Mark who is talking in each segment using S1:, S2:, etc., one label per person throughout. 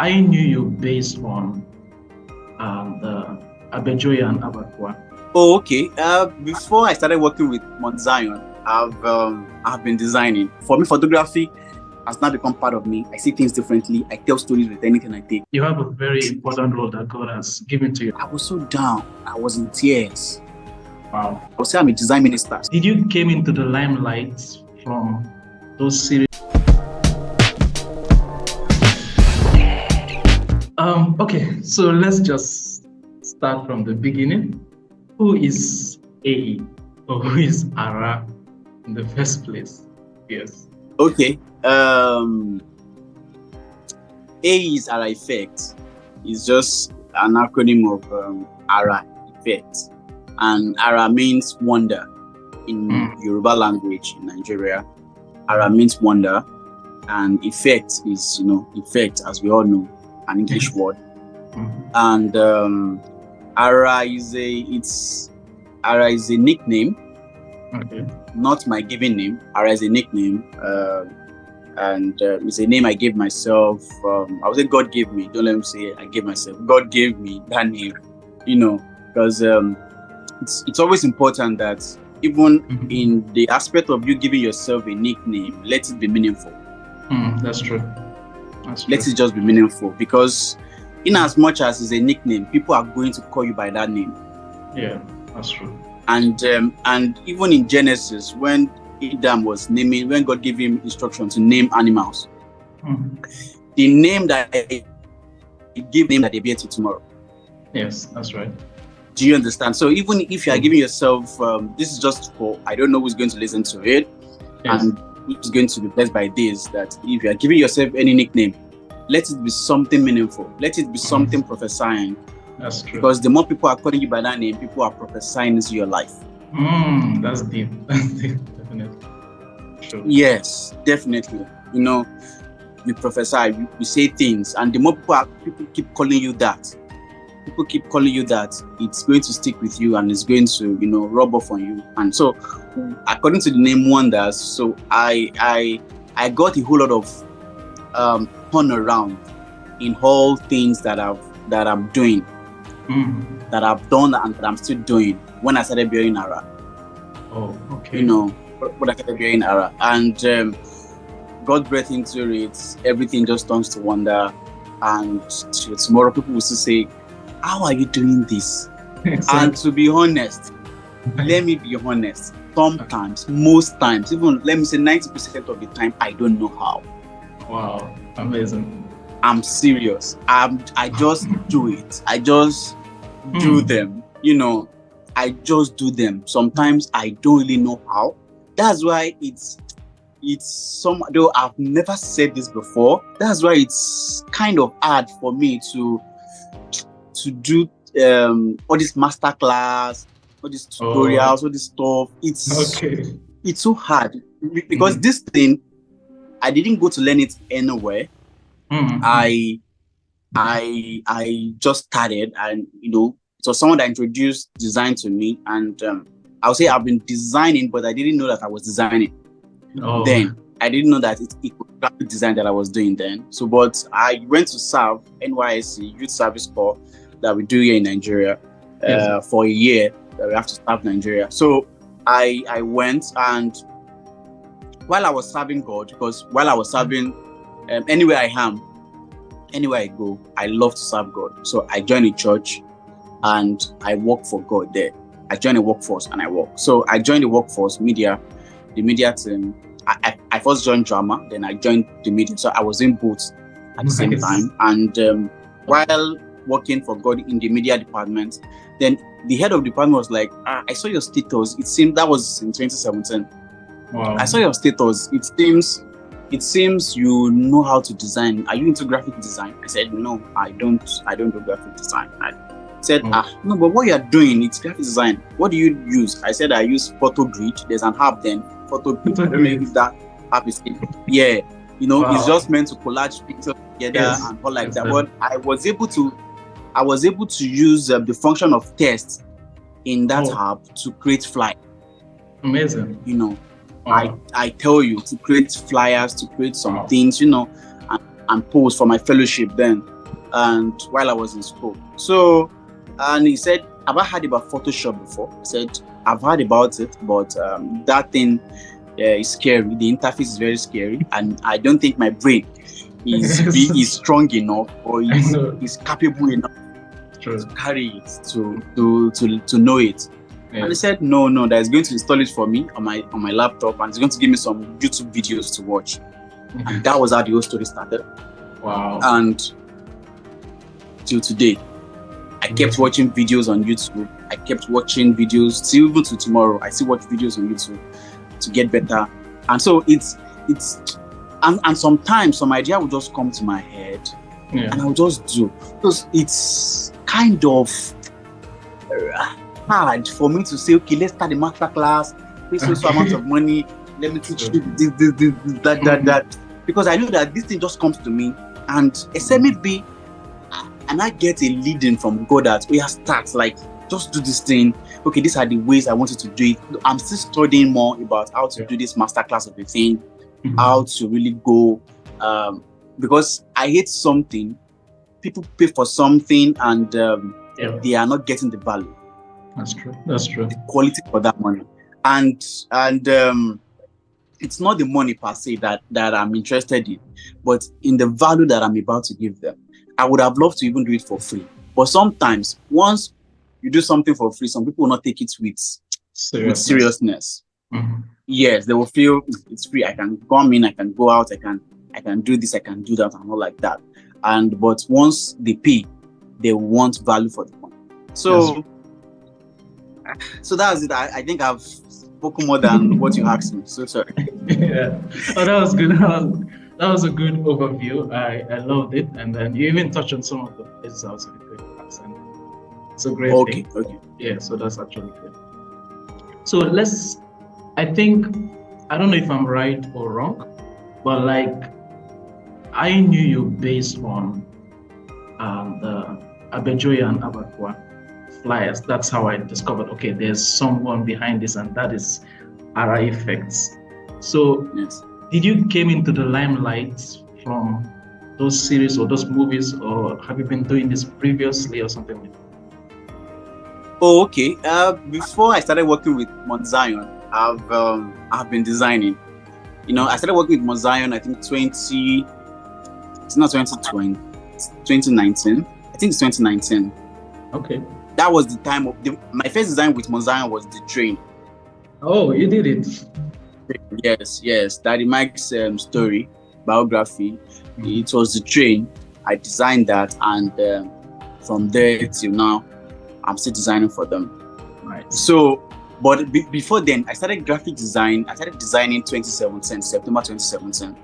S1: I knew you based on the Aseweje and Abakwa.
S2: Oh, okay. Before I started working with Mount Zion, I've been designing. For me, photography has now become part of me. I see things differently. I tell stories with anything I take.
S1: You have a very important role that God has given to you.
S2: I was so down. I was in tears.
S1: Wow.
S2: I would say I'm a design minister.
S1: Did you came into the limelight from those series? Okay, so let's just start from the beginning. Who is AE or who is ARA in the first place? Yes.
S2: Okay. AE is ARA Effects. It's just an acronym of ARA Effects. And ARA means wonder in Yoruba language in Nigeria. ARA means wonder, and effect is, effect, as we all know, an English word. And ARA is a nickname.
S1: Okay.
S2: Not my given name. ARA is a nickname, and it's a name I gave myself. I would say God gave me. Don't let me say I gave myself. God gave me that name, because it's always important that even in the aspect of you giving yourself a nickname, let it be meaningful.
S1: That's true.
S2: Let it just be meaningful, because in as much as it's a nickname, people are going to call you by that name.
S1: Yeah, that's true.
S2: And even in Genesis, when Adam was naming, when God gave him instruction to name animals, the name that he gave them that they bear to tomorrow.
S1: Yes, that's right.
S2: Do you understand? So even if you are giving yourself, this is just for, I don't know who's going to listen to it, and who's going to be blessed by this, that if you are giving yourself any nickname, let it be something meaningful. Let it be something prophesying.
S1: That's true.
S2: Because the more people are calling you by that name, people are prophesying into your life.
S1: That's deep. Definitely. Sure.
S2: Yes, definitely. We prophesy, we say things, and the more people keep calling you that, it's going to stick with you, and it's going to, rub off on you. And so, according to the name Wonders, so I got a whole lot of turnaround in all things that I'm doing, that I've done and that I'm still doing when I started bearing ARA.
S1: Oh, okay.
S2: When I started bearing ARA, and God breathed into it, everything just turns to wonder. And tomorrow, people will still say, "How are you doing this?" Exactly. And to be honest, let me be honest. Sometimes, most times, even let me say 90% of the time, I don't know how.
S1: Wow, amazing.
S2: I'm serious. I just do it. I just do them. I just do them. Sometimes I don't really know how. That's why it's though I've never said this before. That's why it's kind of hard for me to do all this masterclass, all these tutorials, all this stuff. It's so hard because this thing, I didn't go to learn it anywhere. I just started, and so someone that introduced design to me, and I would say I've been designing, but I didn't know that I was designing. Then I didn't know that it was graphic design that I was doing then. So, but I went to serve NYSC Youth Service Corps that we do here in Nigeria for a year. That we have to serve Nigeria. So I went, and while I was serving God, because while I was serving, anywhere I go, I love to serve God. So I joined a church, and I work for God there. I joined a workforce, and I work. So I joined the workforce media, the media team. I first joined drama, then I joined the media. So I was in both at the same time. And while working for God in the media department, then the head of the department was like, I saw your status. It seemed that was in 2017.
S1: Wow.
S2: I saw your status. It seems you know how to design. Are you into graphic design? I said, no, I don't do graphic design. I said, no, but what you are doing, it's graphic design. What do you use? I said, I use PhotoGrid. There's an app then, PhotoGrid. I don't know if that app is in. Yeah, It's just meant to collage pictures together and all like that. But I was able to use the function of text in that app to create flyers.
S1: Amazing.
S2: I tell you, to create flyers, to create some things, and and post for my fellowship then, and while I was in school. So, and he said, have I heard about Photoshop before? I said, I've heard about it, but that thing is scary. The interface is very scary, and I don't think my brain is strong enough or is capable enough to carry it to know it. And he said, no, that he's going to install it for me on my laptop, and he's going to give me some YouTube videos to watch. And that was how the whole story started.
S1: Wow.
S2: And till today, I kept watching videos on YouTube. I kept watching videos till even to tomorrow. I still watch videos on YouTube to get better. And so it's and sometimes some idea will just come to my head, and I'll just do, because it's kind of hard for me to say, okay, let's start a master class, pay so amount of money, let me teach you this, that, because I know that this thing just comes to me, and except maybe, and I get a leading from God that we have start, like, just do this thing. Okay, these are the ways I wanted to do it. I'm still studying more about how to do this master class of the thing, how to really go, because I hate something. People pay for something and they are not getting the value.
S1: That's true. The
S2: quality for that money, and it's not the money per se that I'm interested in, but in the value that I'm about to give them. I would have loved to even do it for free, but sometimes once you do something for free, some people will not take it with seriousness. Yes, they will feel it's free. I can come in, I can go out, I can do this, I can do that, and all like that. But once they pay, they want value for the money. So that's it. I think I've spoken more than what you asked me. So sorry.
S1: Oh, that was good. That was a good overview. I loved it, and then you even touched on some of the places I was going to accent. It's a great thing.
S2: Okay.
S1: Yeah, so that's actually good. So I don't know if I'm right or wrong, but like, I knew you based on the Aseweje and Abakwa flyers. That's how I discovered, okay, there's someone behind this, and that is ARA Effects. So did you came into the limelight from those series or those movies, or have you been doing this previously or something like that?
S2: Oh, okay. Before I started working with Mount Zion, I've been designing. I started working with Mount Zion, I think 2019. I think it's 2019.
S1: Okay.
S2: That was the time of my first design with Mount Zion was the train.
S1: Oh, you did it.
S2: Yes. Daddy Mike's story, biography. It was the train. I designed that, and from there till now, I'm still designing for them.
S1: Right.
S2: So, but before then, I started graphic design. I started designing September 2017.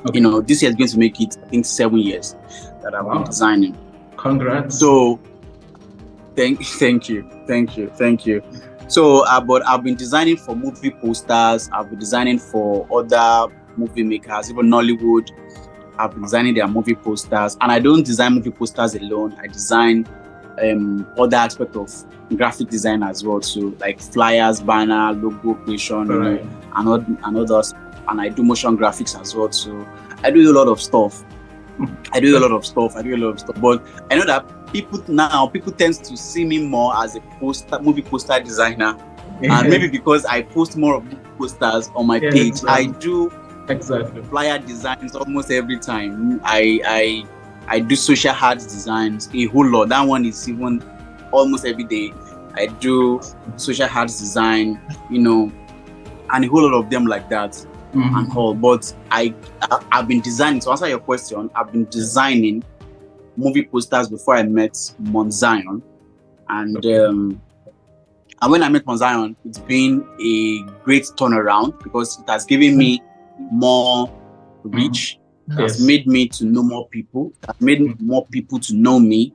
S2: Okay. This year is going to make it, I think, 7 years that I've been designing.
S1: Congrats.
S2: So, thank you. So, but I've been designing for movie posters. I've been designing for other movie makers, even Nollywood. I've been designing their movie posters, and I don't design movie posters alone. I design other aspects of graphic design as well, so like flyers, banner, logo creation, and others. And I do motion graphics as well. So I do a lot of stuff. But I know that people tend to see me more as a movie poster designer, and maybe because I post more of movie posters on my page. Exactly. I do flyer designs almost every time. I do social ads designs a whole lot. That one is even almost every day. I do social ads design, and a whole lot of them like that. And all. But I've been designing, to answer your question, I've been designing movie posters before I met Mount Zion. And when I met Mount Zion, it's been a great turnaround because it has given me more reach. It has made me to know more people. It has made more people to know me.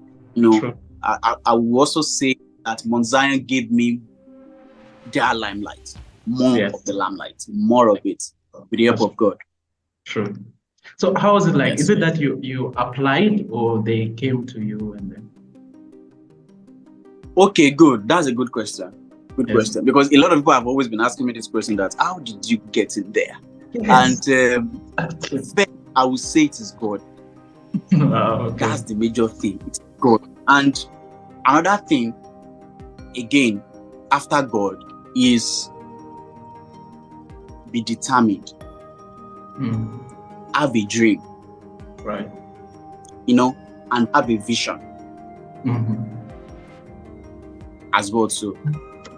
S2: I will also say that Mount Zion gave me their limelight, more of the limelight, more of it, with the help of God.
S1: True. So how was it like? Is it that you applied, or they came to you and then?
S2: Okay, good. That's a good question. Good question. Because a lot of people have always been asking me this question, that how did you get in there? And I would say it is God.
S1: Okay.
S2: That's the major thing. It's God. And another thing, again, after God, is be determined. Have a dream.
S1: Right.
S2: And have a vision. As well. So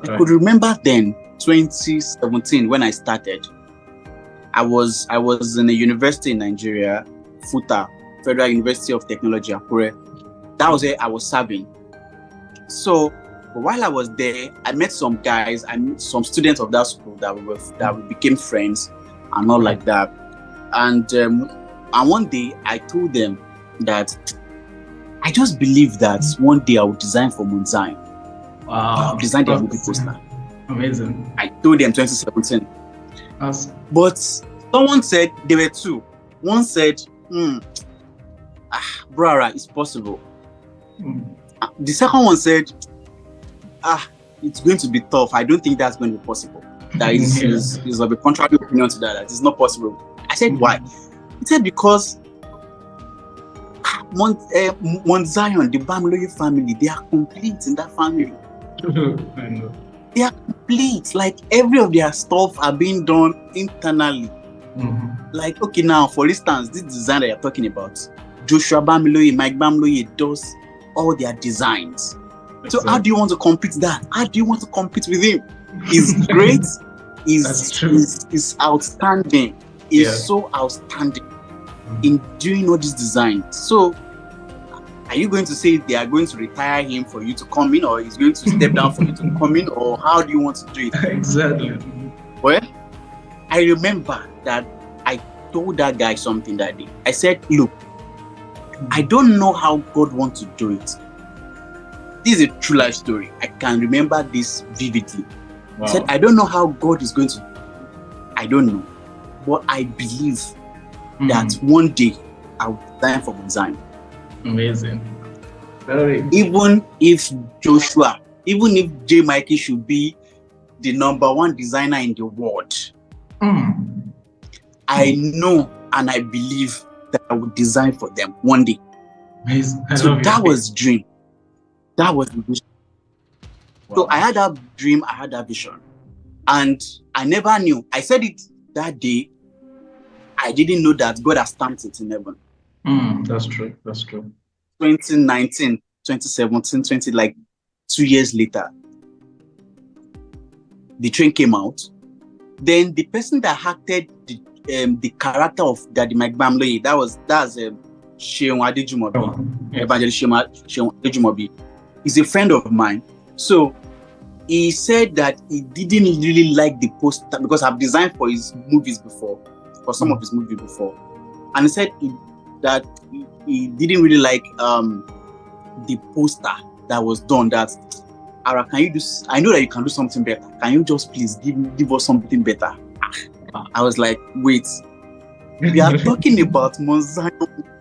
S2: I could remember then, 2017, when I started. I was in a university in Nigeria, FUTA, Federal University of Technology, Akure. That was where I was serving. So while I was there, I met some guys, I met some students of that school that we became friends and all like that. And one day I told them that I just believe that one day I will design for Mount Zion.
S1: Wow.
S2: I'll design their movie poster.
S1: Amazing.
S2: I told them 2017.
S1: Awesome.
S2: But someone said, there were two. One said, brother, it's possible. The second one said, it's going to be tough. I don't think that's going to be possible. That is of a contrary opinion to that. It's not possible. I said, why? He said, because Mount Zion, the Bamloye family, they are complete in that family.
S1: I know.
S2: They are complete. Like, every of their stuff are being done internally. Like, okay, now, for instance, this design that you're talking about, Joshua Bamloye, Mike Bamloye does all their designs. So how do you want to compete that? How do you want to compete with him? He's great. He's outstanding. He's so outstanding in doing all these designs. So are you going to say they are going to retire him for you to come in, or he's going to step down for you to come in, or how do you want to do it?
S1: Exactly.
S2: Well, I remember that I told that guy something that day. I said, look, I don't know how God wants to do it. This is a true life story. I can remember this vividly. Wow. I said, I don't know how God is going to do it. I don't know. But I believe that one day I will design for Mount Zion.
S1: Amazing.
S2: Even if J. Mikey should be the number one designer in the world, I know and I believe that I will design for them one day.
S1: Amazing.
S2: So that was dream. That was the vision. Wow. So I had that dream, I had that vision. And I never knew. I said it that day. I didn't know that God has stamped it in heaven.
S1: That's true. That's true.
S2: 2019, 2017, like 2 years later, the train came out. Then the person that acted the character of Daddy Mike Bamloye, that's Sheon Adejumobi, Evangelist Sheon Adejumobi, is a friend of mine. So he said that he didn't really like the poster because I've designed for his movies before, for some of his movies before, and he said that he didn't really like the poster that was done. That ARA, can you do? I know that you can do something better. Can you just please give us something better? I was like, wait, we are talking about Mount Zion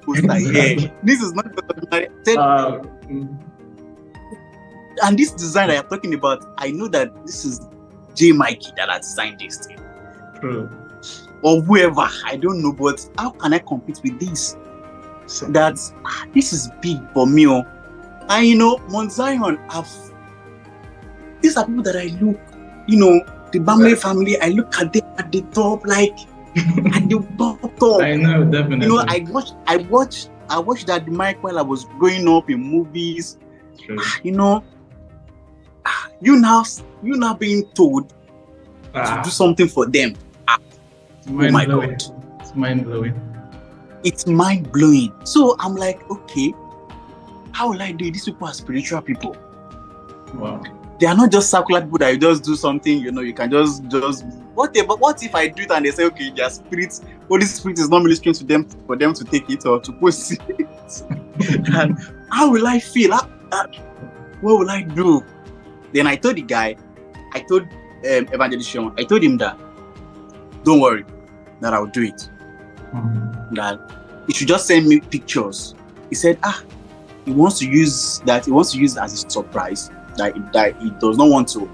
S2: poster here. This is not ordinary. And this design that you're talking about, I know that this is J. Mikey that has designed this thing.
S1: True.
S2: Or whoever, I don't know, but how can I compete with this? So that this is big for me. And Mount Zion, these are people that I look, the Bamloye family, I look at them at the top, like at the bottom. I know, definitely. I watched that Mike while I was growing up in movies.
S1: True.
S2: You now being told to do something for them. Oh my God.
S1: It's mind-blowing.
S2: It's mind-blowing. So I'm like, okay, how will I do it? These people are spiritual people.
S1: Wow.
S2: They are not just circular people that you just do something, you can just whatever. What if I do it and they say, okay, their spirits, Holy Spirit is not ministering to them for them to take it or to post it? And how will I feel? What will I do? Then I told the guy, Evangelist Sean, I told him that, don't worry, that I'll do it. That he should just send me pictures. He said, he wants to use as a surprise. That he does not want to,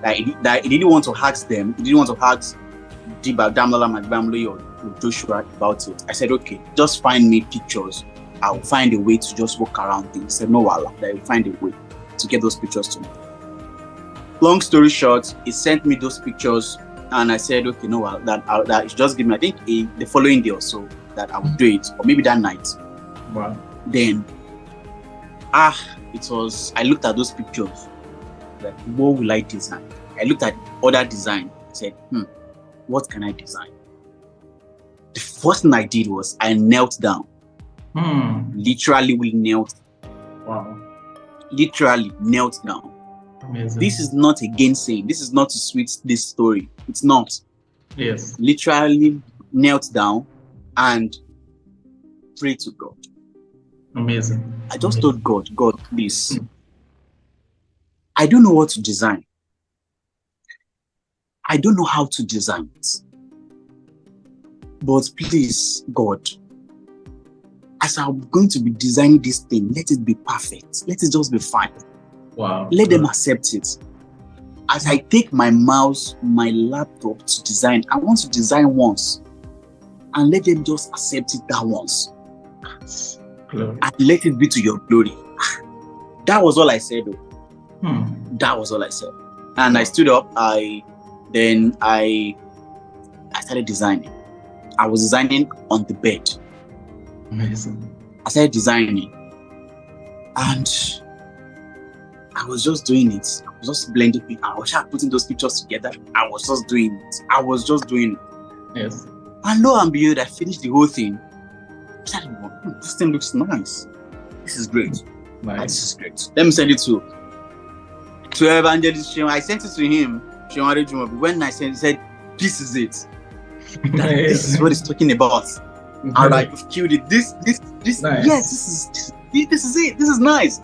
S2: that he didn't want to ask them. He didn't want to ask Damola Bamloye or Joshua about it. I said, okay, just find me pictures I'll find a way to just walk around things. He said, no, Wala, that you'll find a way to get those pictures to me. Long story short, he sent me those pictures, and I said, okay, no, Wala, that should just give me, I think, the following day or so, that I would do it, or maybe that night.
S1: Wow.
S2: Then, I looked at those pictures, like, what will I design? I looked at other design. I said, what can I design? The first thing I did was I knelt down. Literally, we knelt.
S1: Wow.
S2: Literally knelt down.
S1: Amazing.
S2: This is not a gainsaying. This is not to switch this story. It's not.
S1: Yes.
S2: Literally knelt down and prayed to God.
S1: Amazing.
S2: I just told God, please. I don't know what to design. I don't know how to design it. But please, God, as I'm going to be designing this thing, let it be perfect. Let it just be fine.
S1: Wow.
S2: Let them accept it. As I take my mouse, my laptop to design, I want to design once. And let them just accept it that once.
S1: Glory.
S2: And let it be to your glory. That was all I said, though. That was all I said. And I stood up. I started designing. I was designing on the bed.
S1: Amazing.
S2: I started designing. And I was just doing it. I was just blending it. I was just putting those pictures together. I was just doing it.
S1: Yes.
S2: And lo and behold, I finished the whole thing. I started going, this thing looks nice. This is great.
S1: Nice.
S2: This is great. Let me send it to Evangelist Sheon. I sent it to him. When I sent it, he said, this is it. This is what he's talking about. And I've killed it. This
S1: Nice.
S2: Yes, this is it. This is nice.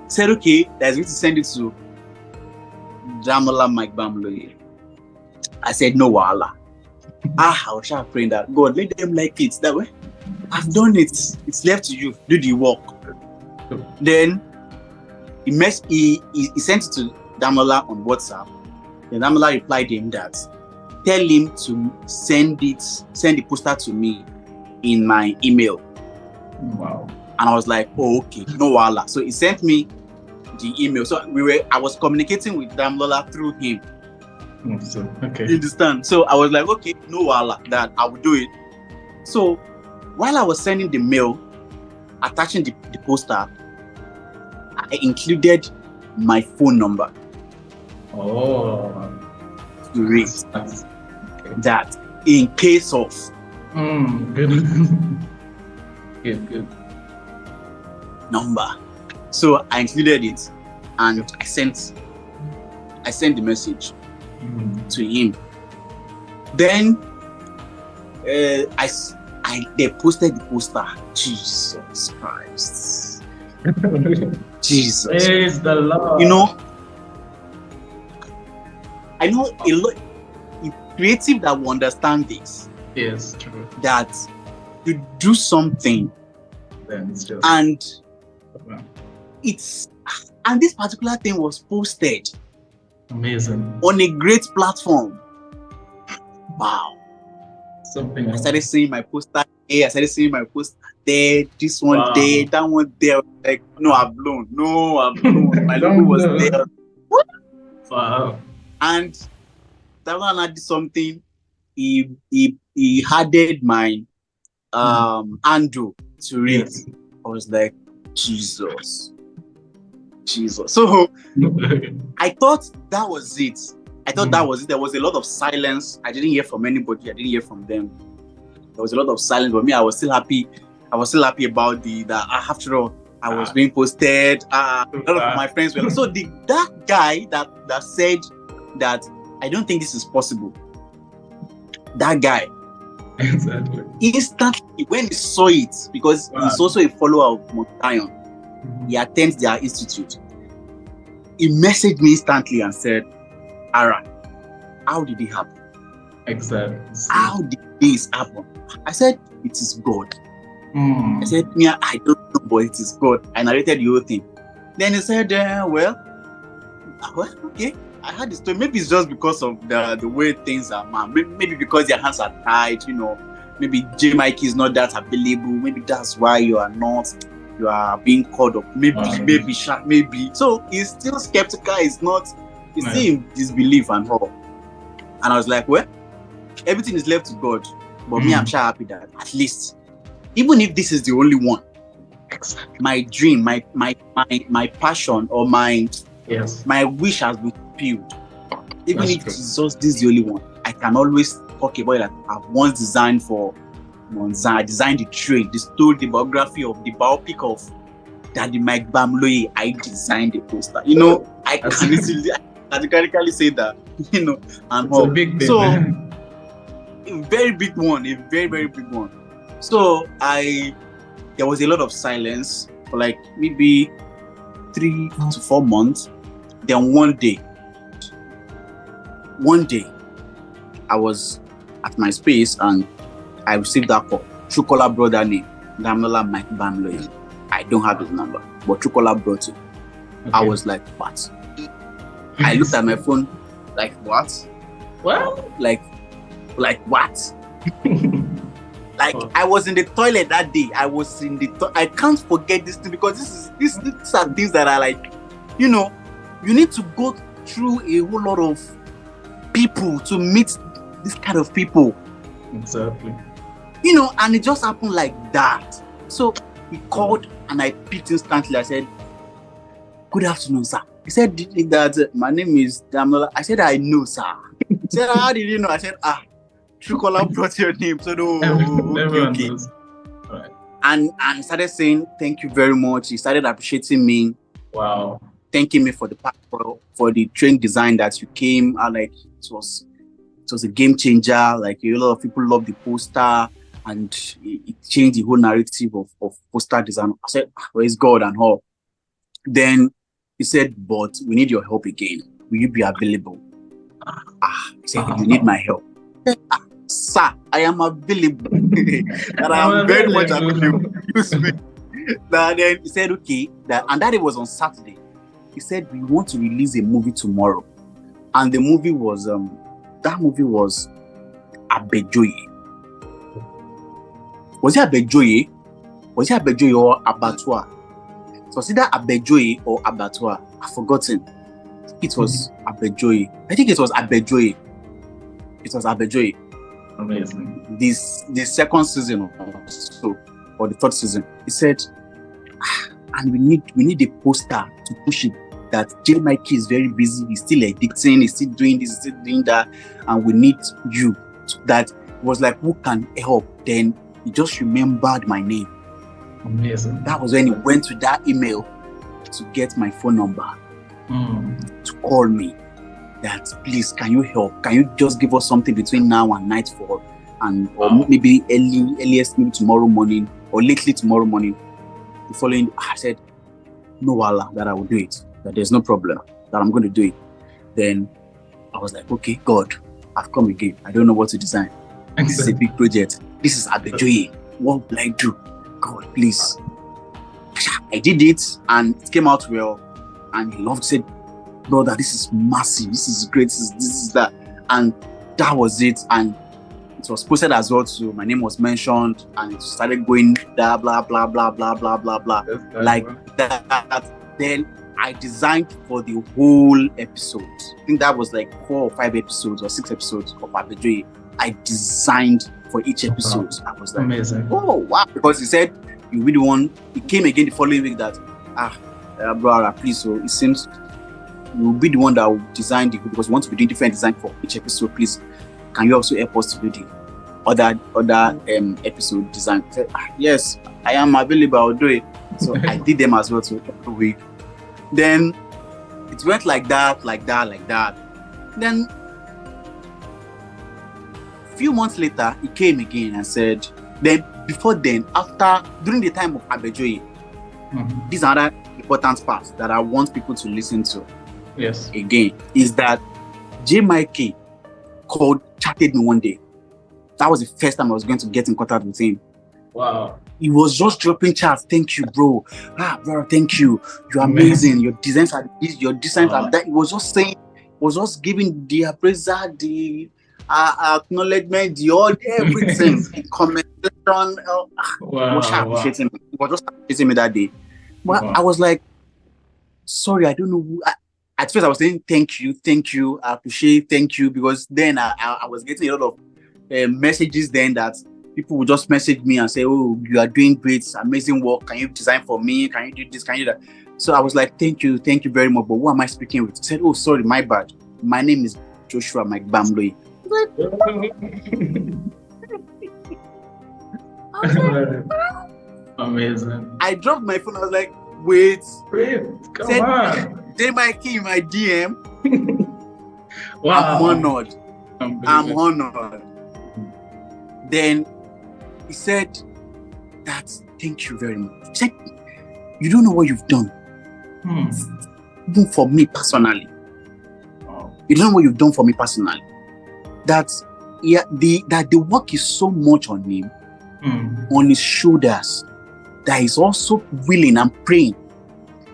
S2: Said, okay, that's going to send it to Damola Mike Bamloye. I said, no, Wala. I was just praying that God, let them like it that way. I've done it. It's left to you. Do the work. Then he sent it to Damola on WhatsApp. Then Damola replied him that tell him to send the poster to me in my email.
S1: Wow.
S2: And I was like, oh, okay, no Wala. So he sent me the email. So I was communicating with Damola through him.
S1: Okay.
S2: You understand? So I was like, okay, no Wala, that I will do it. So while I was sending the mail, attaching the poster, I included my phone number.
S1: Oh.
S2: To read
S1: Nice.
S2: that in case of.
S1: Good. Good.
S2: Number. So I included it and I sent the message to him. Then they posted the poster. Jesus Christ. Jesus.
S1: Praise the Lord.
S2: You know, I know a lot creative that will understand this.
S1: Yes, true.
S2: That you do something
S1: Then it's just
S2: and this particular thing was posted
S1: amazing.
S2: on a great platform. Wow.
S1: Something
S2: I
S1: else.
S2: started seeing my poster here, I started seeing my poster there, this one there, that one there. Like, no, I've blown. My logo was there. What?
S1: Wow.
S2: And that one I did something. He added my Andrew to read.
S1: Yes.
S2: I was like, Jesus. So I thought that was it. That was it. There was a lot of silence. I didn't hear from anybody. I didn't hear from them. There was a lot of silence, but me, I was still happy. About that after all, I was being posted. A lot of my friends were. So that guy that said that I don't think this is possible. That guy.
S1: Exactly.
S2: Instantly, when he saw it, because he's also a follower of Mount Zion, he attends their institute. He messaged me instantly and said, ARA, how did it happen?
S1: Exactly.
S2: How did this happen? I said, it is God. I said, I don't know, but it is God. I narrated the whole thing. Then he said, well, okay. I had this story. Maybe it's just because of the way things are, man. Maybe because their hands are tied, maybe J Mike is not that available. Maybe that's why you are being called up. Maybe. So he's still skeptical. He's still in disbelief and all. And I was like, well, everything is left to God. But me, I'm sure happy that at least, even if this is the only one, my dream, my passion, or my wish has been fulfilled. Even if it's just this the only one, I can always talk about that. I've once designed for Mount Zion. I designed the train, the story, the biography of the biopic of Daddy Mike Bamloye. I designed the poster. You know, I can easily categorically say that. You know, and
S1: it's a big thing.
S2: So a very big one, a very, very big one. So there was a lot of silence for like maybe 3 to 4 months. Then one day, I was at my space and I received that call. Truecaller brother name, Damola Mike Bamloye. I don't have his number, but Truecaller brought it. Okay. I was like, what? I looked at my phone, like, what?
S1: Well,
S2: like what? Like, I was in the toilet that day. I can't forget this thing, because these are things that are like, you know, you need to go through a whole lot of people to meet this kind of people.
S1: Exactly.
S2: You know, and it just happened like that. So he called and I picked instantly. I said, good afternoon, sir. He said that my name is Damola. I said, I know, sir. He said, how did you know? I said, Truecaller brought your name. So
S1: everyone
S2: okay.
S1: knows. Right.
S2: And started saying, thank you very much. He started appreciating me.
S1: Wow.
S2: Thanking me for the train design that you came. And like, it was a game changer. Like, a lot of people love the poster, and it changed the whole narrative of poster design. I said, praise God and all. Then he said, but we need your help again. Will you be available? He said, you need my help. Sir, I am available. And I am very much available. Then he said, okay. And that it was on Saturday. He said, we want to release a movie tomorrow. And the movie was, Aseweje. Was it Aseweje? Was it Aseweje or Abattoir? So was either Aseweje or Abattoir. I've forgotten. It was Aseweje. I think it was Aseweje. It was Aseweje.
S1: Amazing.
S2: The second season or the third season. He said, and we need a poster to push it. That J Mike is very busy. He's still editing. He's still doing this. He's still doing that. And we need you. That was like, who can help? Then he just remembered my name.
S1: Amazing.
S2: That was when he went to that email to get my phone number to call me. That please, can you help? Can you just give us something between now and nightfall, or maybe earliest maybe tomorrow morning or lately tomorrow morning? The following, I said, no wala, that I will do it. That there's no problem. That I'm going to do it. Then I was like, okay, God, I've come again. I don't know what to design. This is a big project. This is Aseweje. What will I do? God, please. I did it and it came out well. And he loved, said, brother, this is massive. This is great. This is that. And that was it. And it was posted as well too. My name was mentioned and it started going blah, blah, blah, blah, blah, blah, blah, blah. Like that. Then I designed for the whole episode. I think that was like 4 or 5 episodes or 6 episodes of Aseweje. I designed for each episode. I was like, amazing. Oh wow! Because he said you'll be the one. He came again the following week that brother, please. So it seems you'll be the one that will design because we want to be doing different design for each episode. Please, can you also help us to do the other episode design? I said, yes, I am available. I'll do it. So I did them as well too every week. Then it went like that. Then a few months later, he came again and said, during the time of Aseweje, these are other important parts that I want people to listen to.
S1: Yes.
S2: Again, is that J Mike chatted me one day. That was the first time I was going to get in contact with him.
S1: Wow.
S2: He was just dropping chats. Thank you, bro. Bro, thank you. You're amazing. Your designs are this, your designs are that. He was just saying, was just giving the appraiser, the acknowledgement, everything, commendation. Was appreciating me. He was just appreciating me that day. But I was like, sorry, I don't know who. At first, I was saying thank you, I appreciate, thank you, because then I was getting a lot of messages then that people would just message me and say, oh, you are doing great, amazing work. Can you design for me? Can you do this? Can you do that? So I was like, thank you very much. But who am I speaking with? He said, oh, sorry, my bad. My name is Joshua Mike Bamloy.
S1: Amazing.
S2: I dropped my phone. I was like, wait,
S1: come on.
S2: They might key in my DM.
S1: Wow.
S2: I'm honored. Then he said that thank you very much. He said, you don't know what you've done. Even for me personally.
S1: Wow.
S2: You don't know what you've done for me personally. That the work is so much on him, on his shoulders, that he's also willing and praying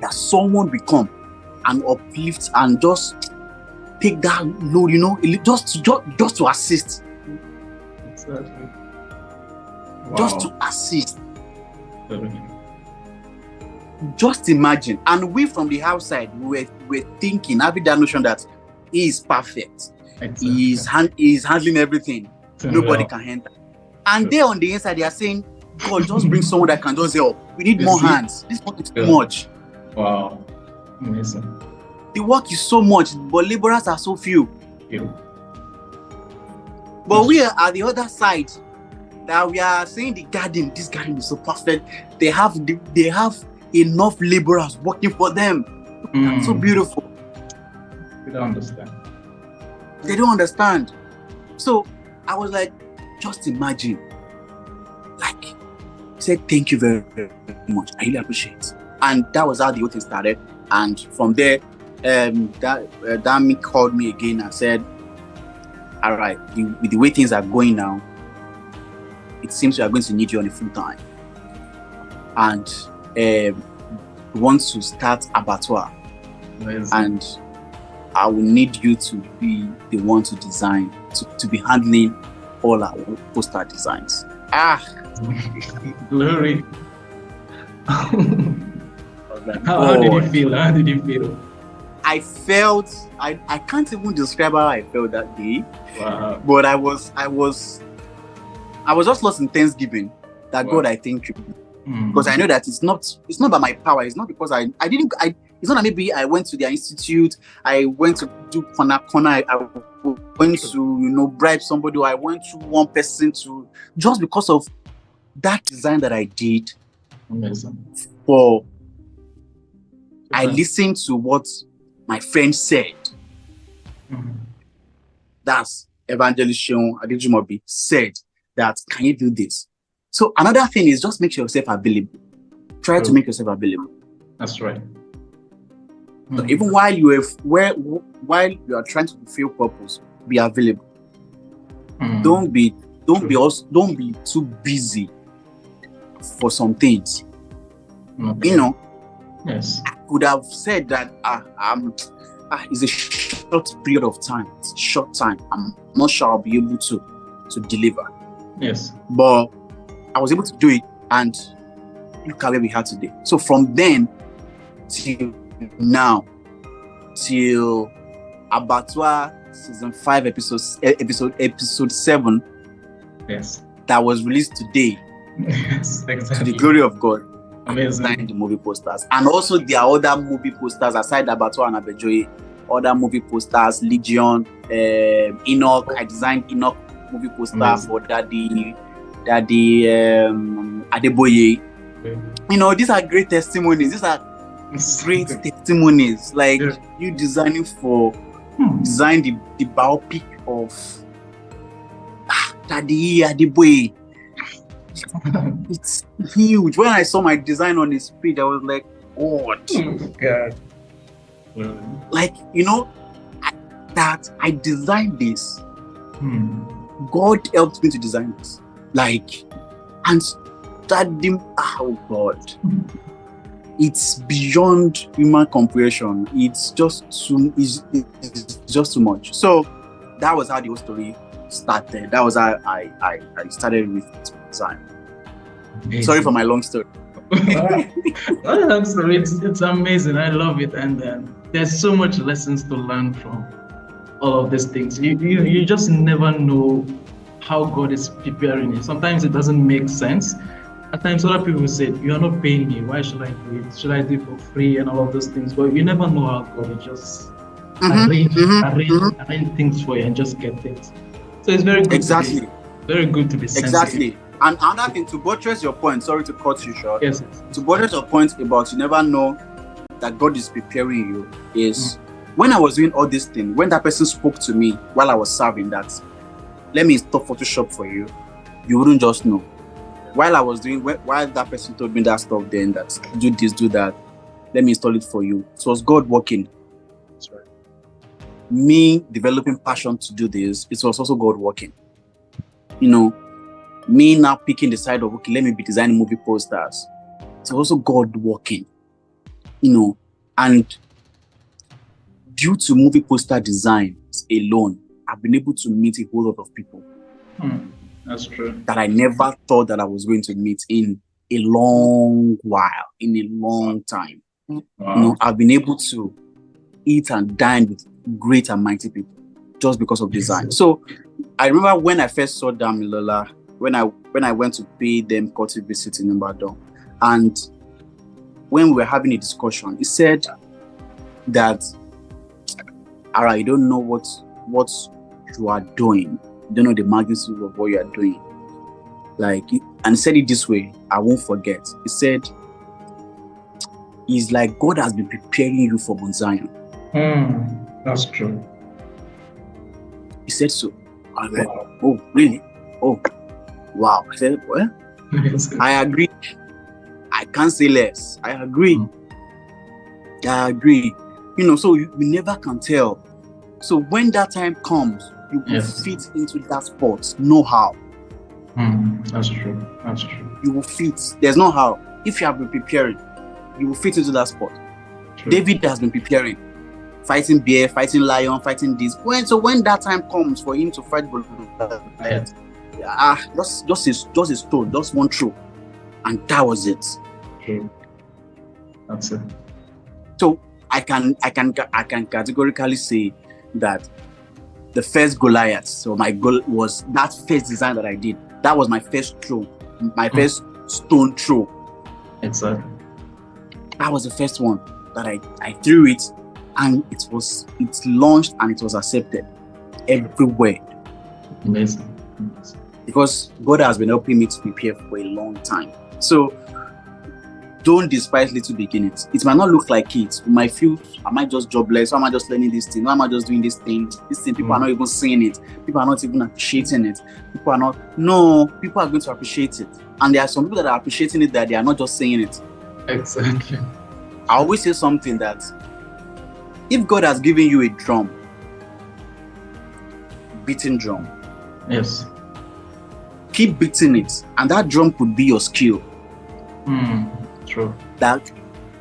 S2: that someone will come and uplift and just take that load, just to assist.
S1: Exactly. Wow.
S2: Just to assist. Just imagine. And we from the outside, we were thinking, having that notion that he is perfect. Exactly. He's handling everything. Nobody can enter. And they on the inside, they are saying, God, just bring someone that can just help. We need more hands. This work is too much.
S1: Wow. Amazing.
S2: The work is so much, but laborers are so few.
S1: Yeah.
S2: But we are at the other side, that we are saying this garden is so perfect. They have enough laborers working for them. That's so beautiful.
S1: They don't understand.
S2: They don't understand. So I was like, just imagine. Like, said thank you very, very much. I really appreciate it. And that was how the whole thing started. And from there, Dami called me again and said, all right, with the way things are going now, it seems we are going to need you on a full time. And we want to start abattoir. Amazing. And I will need you to be the one to design, to be handling all our poster designs.
S1: Glory.
S2: Like,
S1: how did you feel?
S2: I felt, I can't even describe how I felt that day.
S1: Wow.
S2: But I was just lost in thanksgiving that wow. God, I thank you. Because I know that it's not by my power. It's not because it's not that maybe I went to their institute, I went to do corner, I went to, bribe somebody, or I went to one person just because of that design that I did.
S1: Amazing.
S2: I listened to what my friend said. That's Evangelist Seun Adejumobi said that, can you do this? So another thing is just make yourself available. Try to make yourself available.
S1: That's right.
S2: So even while you are trying to fulfill purpose, be available. Don't be too busy for some things. Okay.
S1: Yes.
S2: I could have said that it's a short period of time. It's a short time. I'm not sure I'll be able to deliver.
S1: Yes.
S2: But I was able to do it, and look at where we are today. So from then till now, till Abattoir season 5 episode 7,
S1: yes,
S2: that was released today.
S1: Yes, exactly.
S2: To the glory of God.
S1: Amazing.
S2: I designed the movie posters, and also there are other movie posters aside Abattoir and Aseweje. Other movie posters, Legion, Enoch. I designed Enoch movie poster for Daddy Adeboye. Okay. These are great testimonies. These are great testimonies. Like you designing design the biopic of Daddy Adeboye. It's huge. When I saw my design on his page, I was like, God. Like, that I designed this. God helped me to design this. Like, and that, oh God, it's beyond human comprehension. It's just too much. So that was how the whole story started. That was how I started with design. Sorry for my long story.
S1: It's amazing. I love it, and there's so much lessons to learn from all of these things. You just never know how God is preparing you. Sometimes it doesn't make sense. At times other people say, "You are not paying me. Why should I do it? Should I do it for free?" and all of those things. But you never know how God will just arrange things for you and just get things. So it's very good. Very good to be sensitive.
S2: Exactly. And another thing, to buttress your point, sorry to cut you short.
S1: Yes.
S2: To buttress your point about you never know that God is preparing you is when I was doing all these things, when that person spoke to me while I was serving that, let me install Photoshop for you, you wouldn't just know. While that person told me that stuff then, that do this, do that, let me install it for you. It was God working. That's right. Me developing passion to do this, it was also God working. Me now picking the side of, okay, let me be designing movie posters. It's also God working, and due to movie poster designs alone, I've been able to meet a whole lot of people.
S1: That's true.
S2: That I never thought that I was going to meet in a long while, in a long time. Wow. I've been able to eat and dine with great and mighty people just because of design. So I remember when I first saw Damilola, when I went to pay them courtesy visit in Ibadan, and when we were having a discussion, he said that, "Ara, you don't know what you are doing. You don't know the magnitude of what you are doing." And he said it this way, I won't forget. He said, "It's like God has been preparing you for Mount Zion."
S1: That's true.
S2: He said so. I was like, "Oh, really? Oh, wow." I said, "Well, I agree. I can't say less. I agree. I agree." So you never can tell. So when that time comes, you will fit into that spot. No how.
S1: That's true.
S2: You will fit. There's no how. If you have been preparing, you will fit into that spot. True. David has been preparing. Fighting bear, fighting lion, fighting this. When that time comes for him to fight Goliath, just a stone, just one throw, and that was it.
S1: That's it.
S2: So I can categorically say that the first Goliath, so my goal was that first design that I did. That was my first throw, my first stone throw.
S1: Exactly.
S2: That was the first one that I threw it, and it's launched and it was accepted everywhere.
S1: Amazing.
S2: Because God has been helping me to prepare for a long time. So don't despise little beginnings. It might not look like it. You might feel, am I just jobless? Why am I just learning this thing? Why am I just doing this thing? This thing, people are not even seeing it. People are not even appreciating it. People are going to appreciate it. And there are some people that are appreciating it that they are not just saying it.
S1: Exactly.
S2: I always say something that if God has given you a drum, beating drum.
S1: Yes.
S2: Keep beating it. And that drum could be your skill.
S1: True.
S2: That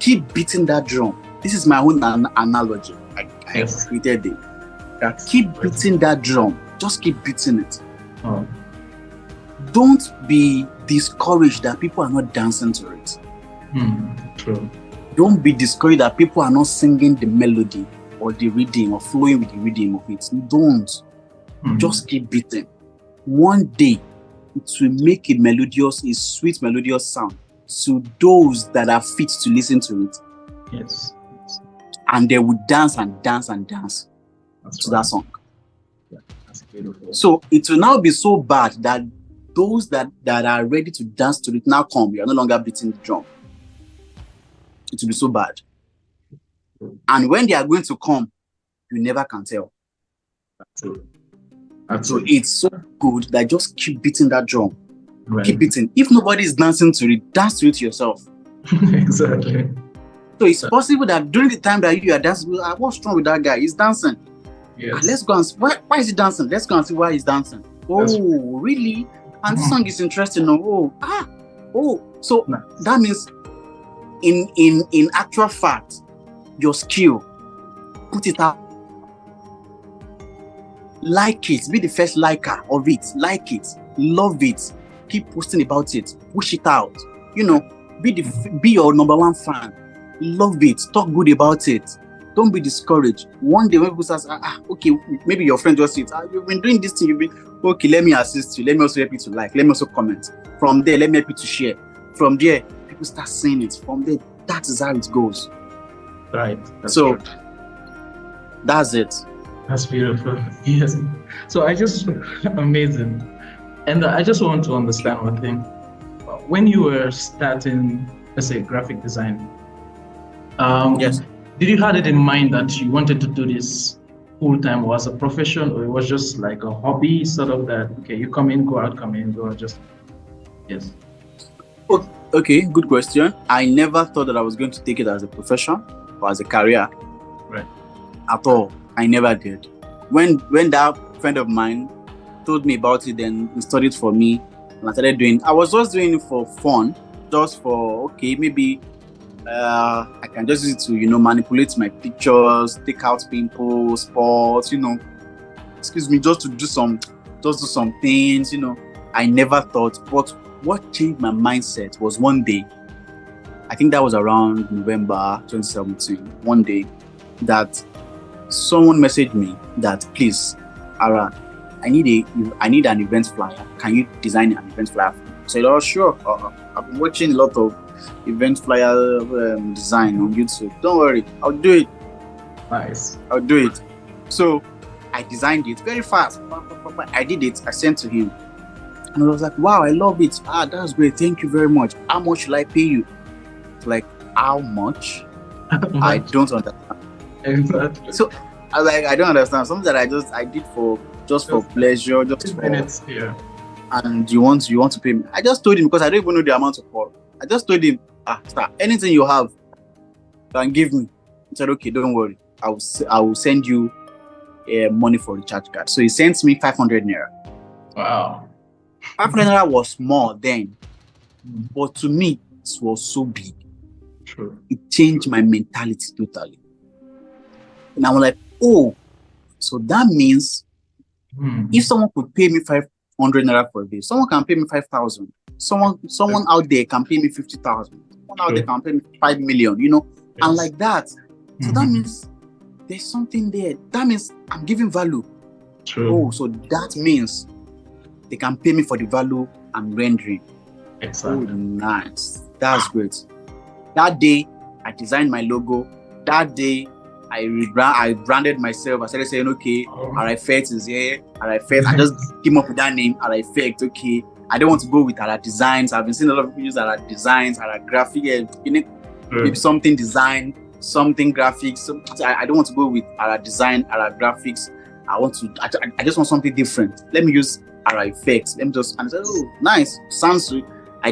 S2: keep beating that drum. This is my own analogy. I created it. That keep beating that drum. Just keep beating it. Don't be discouraged that people are not dancing to it.
S1: True.
S2: Don't be discouraged that people are not singing the melody or the rhythm or flowing with the rhythm of it. Don't. Just keep beating. One day, it will make a sweet melodious sound to those that are fit to listen to it.
S1: Yes.
S2: And they will dance and dance and dance to that song.
S1: Yeah, that's beautiful.
S2: So it will now be so bad that those that are ready to dance to it now come. You are no longer beating the drum. It will be so bad. And when they are going to come, you never can tell. So it's so good that just keep beating that drum. Right. Keep beating. If nobody is dancing to it, dance to it yourself.
S1: Exactly.
S2: So it's possible that during the time that you are dancing, what's wrong with that guy? He's dancing.
S1: Yes.
S2: Let's go and see. Why is he dancing? Let's go and see why he's dancing. Really? And this song is interesting. So that means in actual fact, your skill, put it out. like it, be the first liker of it, like it, love it, keep posting about it, push it out, be your number one fan, love it, talk good about it, don't be discouraged. One day when people say, okay, maybe your friend just says, you've been doing this thing, okay, let me assist you, let me also help you to like, let me also comment. From there, let me help you to share. From there, people start seeing it. From there, that is how it goes.
S1: Right.
S2: So that's it.
S1: That's beautiful. Yes. So amazing. And I just want to understand one thing. When you were starting, let's say, graphic design,
S2: yes.
S1: Did you have it in mind that you wanted to do this full time or as a profession, or it was just like a hobby, sort of that, okay, you come in, go out, come in, go out, just, yes.
S2: Okay, good question. I never thought that I was going to take it as a profession or as a career.
S1: Right.
S2: At all. I never did. When that friend of mine told me about it, then he studied for me, and I started doing. I was just doing it for fun, just for maybe I can just use it to manipulate my pictures, take out pimples, spots, just to do some things, I never thought. But what changed my mindset was one day, I think that was around November 2017, one day, that someone messaged me that, please, ARA, I need an event flyer. Can you design an event flyer for me? I said, oh, sure. I've been watching a lot of event flyer design on YouTube. Don't worry, I'll do it.
S1: Nice.
S2: I'll do it. So I designed it very fast. I did it. I sent to him. And I was like, wow, I love it. That's great. Thank you very much. How much should I pay you? Like, how much? I don't understand.
S1: Exactly.
S2: So I was like, I don't understand. Something that I did for pleasure, just
S1: 2 minutes here.
S2: And you want to pay me? I just told him, because I don't even know the amount of call. I just told him, sir, anything you have, can give me. He said, okay, don't worry. I will send you money for the recharge card. So he sent me 500 naira.
S1: Wow.
S2: 500 naira was small then, but to me, it was so big.
S1: True.
S2: It changed my mentality totally. And I was like, oh, so that means if someone could pay me 500 naira for this, someone can pay me 5,000. Someone out there can pay me 50,000. Someone out there can pay me 5 million,
S1: Yes.
S2: and like that. So that means there's something there. That means I'm giving value.
S1: True.
S2: Oh, so that means they can pay me for the value I'm rendering.
S1: Exactly.
S2: Oh, nice. That's great. That day, I designed my logo. That day, I branded myself. I started saying, okay, ARA Effects is here. ARA Effects. I just came up with that name, ARA Effects. Okay, I don't want to go with ARA Designs. I've been seeing a lot of people use ARA Designs, ARA Graphic, maybe something design, something graphics. So I don't want to go with ARA Design, ARA Graphics. I just want something different. Let me use ARA Effects. And I said, oh, nice, sounds sweet. I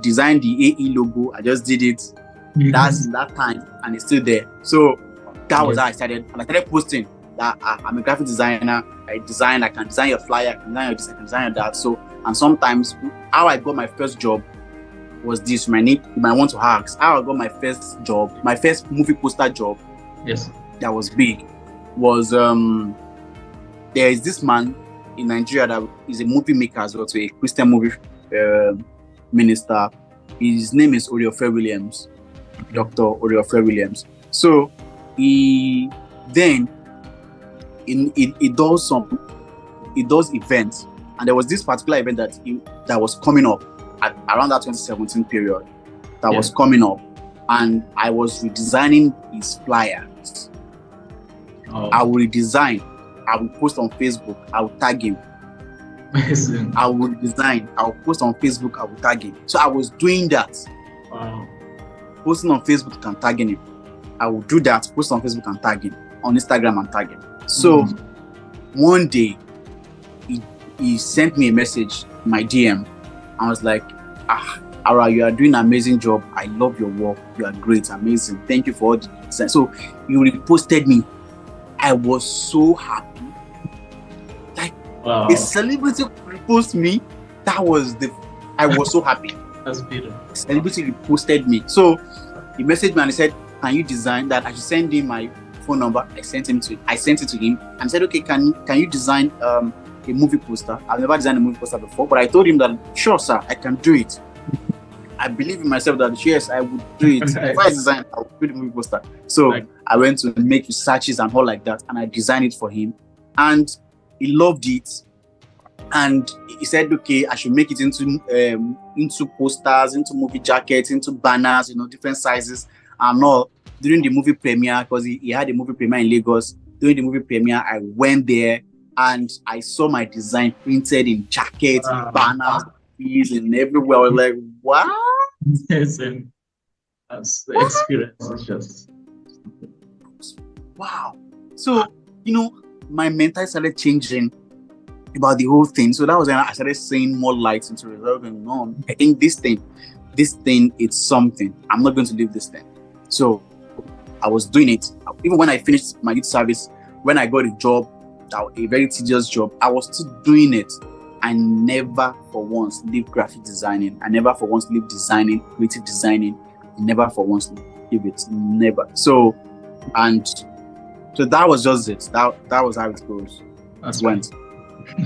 S2: designed the AE logo. I just did it. That's in that time, and it's still there. So that was how I started. And I started posting that I'm a graphic designer. I can design your flyer, I can design your this, I can design that. So, and sometimes how I got my first job was this. You might want to ask how I got my first job, my first movie poster job.
S1: Yes.
S2: That was big. Was there is this man in Nigeria that is a movie maker as well, so a Christian movie minister. His name is Oriofe Williams, Dr. Oriofe Williams. So he then he does events, and there was this particular event that was coming up around that 2017 period that was coming up, and I was redesigning his flyers. I will redesign. I will post on Facebook. I will tag him.
S1: Amazing.
S2: I will design. I will post on Facebook. I will tag him. So I was doing that.
S1: Wow. Posting
S2: on Facebook and tagging him. I will do that. Post on Facebook and tag him. On Instagram and tag him. So one day, he sent me a message, my DM. I was like, ARA, you are doing an amazing job. I love your work. You are great, amazing. Thank you for all the design. So you reposted me. I was so happy. Like a celebrity reposted me. I was so happy.
S1: That's beautiful.
S2: A celebrity reposted me. So he messaged me and he said, can you design that? I should send him my phone number. I sent it to him and said, okay, can you design a movie poster? I've never designed a movie poster before, but I told him that, sure, sir, I can do it. I believe in myself that yes, I would do it. If I design, I would do the movie poster. So I went to make researches and all like that, and I designed it for him, and he loved it. And he said, okay, I should make it into posters, into movie jackets, into banners, different sizes and all. During the movie premiere, because he had a movie premiere in Lagos. During the movie premiere, I went there and I saw my design printed in jackets, banners, and everywhere. I was like, what?
S1: Yes, and that's the experience. It's just
S2: wow. So, my mentality started changing about the whole thing. So that was when I started seeing more light into resolving. No, I think this thing, it's something. I'm not going to leave this thing. So I was doing it. Even when I finished my youth service, when I got a job, a very tedious job, I was still doing it. I never for once leave graphic designing. I never for once leave designing, creative designing. I never for once leave it. Never. So that was just it. That was how it goes.
S1: That's
S2: went.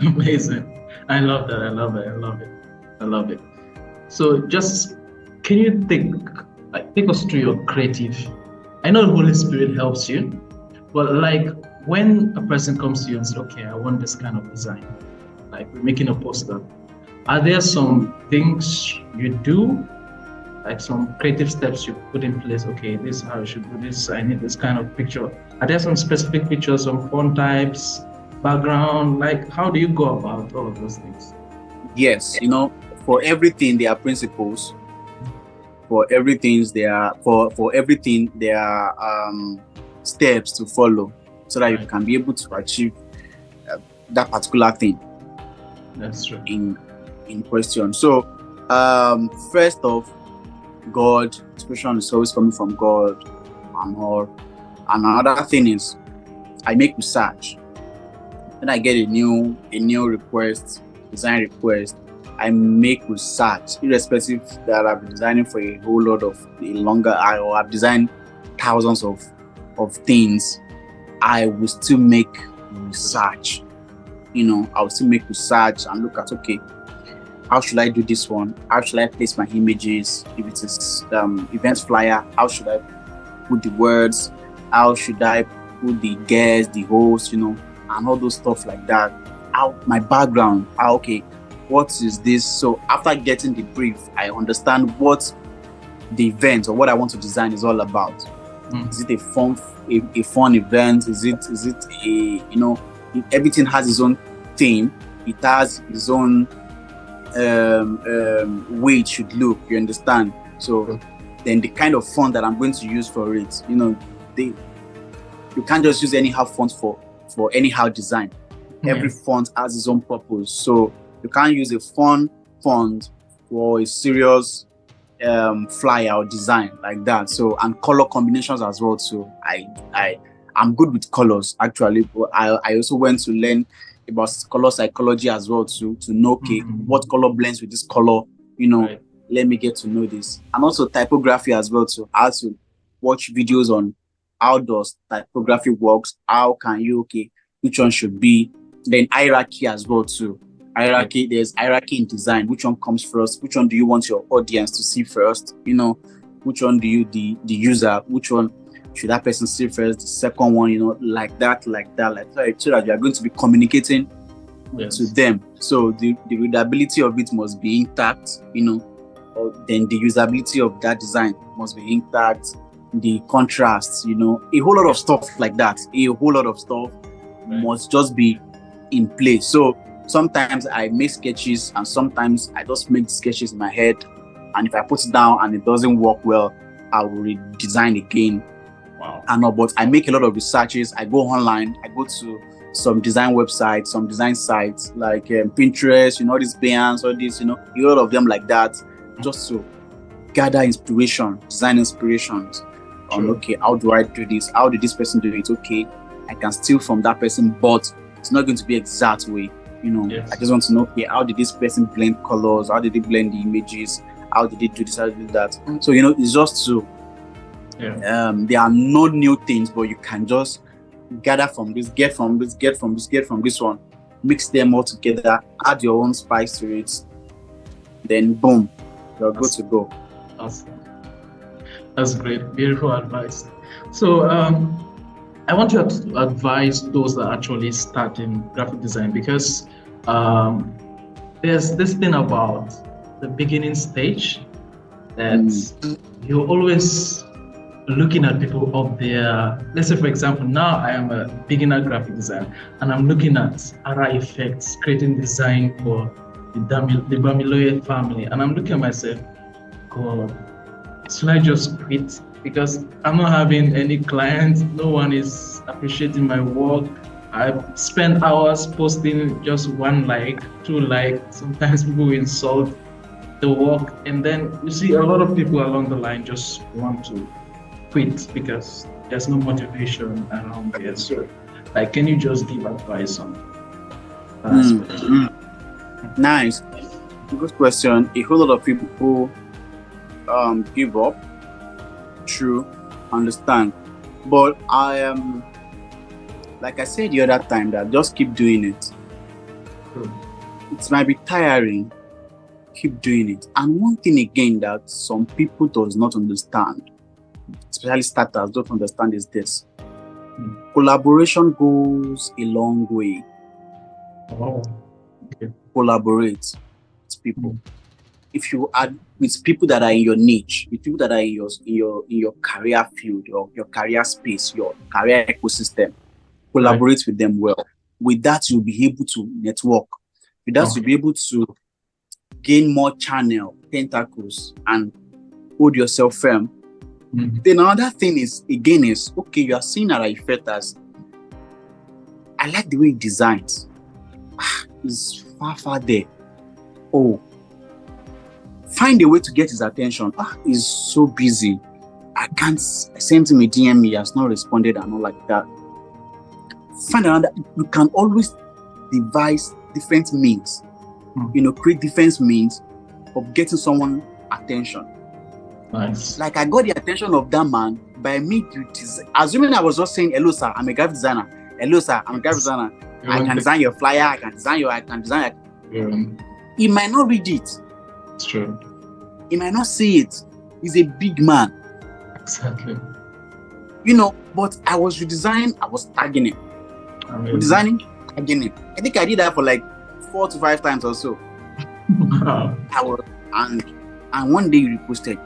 S1: Amazing. I love that. I love it. So just can you take us through your creative? I know the Holy Spirit helps you, but like when a person comes to you and says, okay, I want this kind of design, like we're making a poster, are there some things you do, like some creative steps you put in place? Okay, this is how I should do this. I need this kind of picture. Are there some specific pictures, some font types, background? Like, how do you go about all of those things?
S2: Yes, for everything there are principles. For everything there are steps to follow, so that you can be able to achieve that particular thing.
S1: That's true.
S2: In question. So, first off, God, inspiration is always coming from God, and all. And another thing is, I make research. When I get a new request, design request, I make research, irrespective that I've been designing for a whole lot of or I've designed thousands of things. I will still make research. I will still make research and look at, okay, how should I do this one? How should I place my images? If it is event flyer, how should I put the words? How should I put the guest, the host, and all those stuff like that? How my background? Okay, what is this? So after getting the brief, I understand what the event or what I want to design is all about. Is it a fun event? Is it a everything has its own theme. It has its own way it should look. You understand? So then the kind of font that I'm going to use for it, you can't just use anyhow font for anyhow design. Every font has its own purpose. So you can't use a fun font for a serious flyer or design like that. So, and color combinations as well. So I'm good with colors actually, but I also went to learn about color psychology as well to know, okay, what color blends with this color, let me get to know this. And also typography as well. So I had to watch videos on how does typography works, how can you, which one should be, then hierarchy as well too. Hierarchy, there's hierarchy in design. Which one comes first? Which one do you want your audience to see first? Which one do you, the user, which one should that person see first? The second one, like that, so that you are going to be communicating to them. So the readability of it must be intact, or then the usability of that design must be intact. The contrast, a whole lot of stuff like that. A whole lot of stuff must just be in place. So sometimes I make sketches and sometimes I just make sketches in my head. And if I put it down and it doesn't work well, I will redesign again.
S1: Wow.
S2: But I make a lot of researches. I go online. I go to some design websites, some design sites like Pinterest, all these bands, all these, a lot of them like that, just to gather inspiration, design inspirations. On, okay, how do I do this? How did this person do it? Okay, I can steal from that person, but it's not going to be exact way. I just want to know, okay, how did this person blend colors? How did they blend the images? How did they do this? How did they do that? So, it's just to There are no new things, but you can just gather from this, get from this, get from this, get from this one, mix them all together, add your own spice to it, then boom, you're good to go.
S1: Awesome. That's great. Beautiful advice. So I want you to advise those that actually start in graphic design, because there's this thing about the beginning stage that you're always looking at people up there. Let's say, for example, now I am a beginner graphic designer and I'm looking at ARA Effects, creating design for the Bamiloye family. And I'm looking at myself, God, should I just quit? Because I'm not having any clients, no one is appreciating my work. I spend hours posting just 1 like, 2 like. Sometimes people insult the work, and then you see a lot of people along the line just want to quit because there's no motivation around there. So, like, can you just give advice on that?
S2: Nice, good question. A whole lot of people give up. True, understand, but I am, like I said the other time, that just keep doing it. It might be tiring, keep doing it. And one thing again that some people does not understand, especially starters don't understand, is this: collaboration goes a long way. Collaborate with people. If you are with people that are in your niche, with people that are in your career field, your career space, your career ecosystem, collaborate with them well. With that, you'll be able to network. With that, you'll be able to gain more channel, tentacles, and hold yourself firm. Then another thing is, okay, you are seeing ARA Effects as, I like the way he designs. He's far there. Oh, find a way to get his attention. He's so busy. I can't send him a DM. He has not responded and all like that. Find another. You can always devise different means. Create different means of getting someone attention.
S1: Nice.
S2: Like, I got the attention of that man by me assuming I was just saying, hello sir, I'm a graphic designer. Hello sir, I'm a graphic designer. I can design your flyer. I can design. He might not read it.
S1: It's true.
S2: He might not see it. He's a big man.
S1: Exactly.
S2: But I was redesigning. I was tagging him. Redesigning, tagging him. I think I did that for like 4 to 5 times or so. And one day he reposted.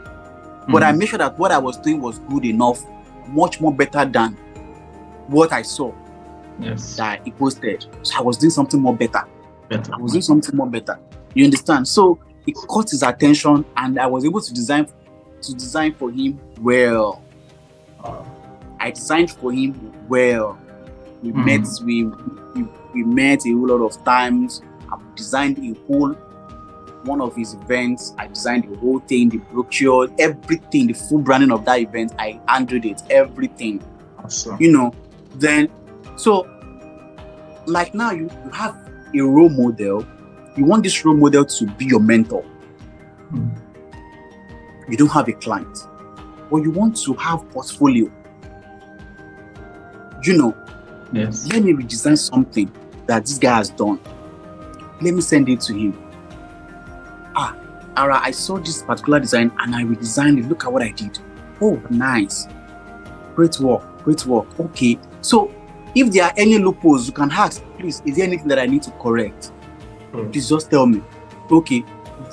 S2: But I made sure that what I was doing was good enough, much more better than what I saw.
S1: Yes.
S2: That he posted. So I was doing something more better. You understand? So it caught his attention, and I was able to design for him well. I designed for him well. We met a whole lot of times. I designed one of his events. I designed the whole thing, the brochure, everything, the full branding of that event. I handled it, everything.
S1: Awesome.
S2: Then, so like now you have a role model. You want this role model to be your mentor. You don't have a client, but you want to have portfolio.
S1: Yes.
S2: Let me redesign something that this guy has done. Let me send it to him. ARA, I saw this particular design and I redesigned it. Look at what I did. Oh, nice. Great work. Okay. So if there are any loopholes, you can ask, please, is there anything that I need to correct? Please just tell me. Okay,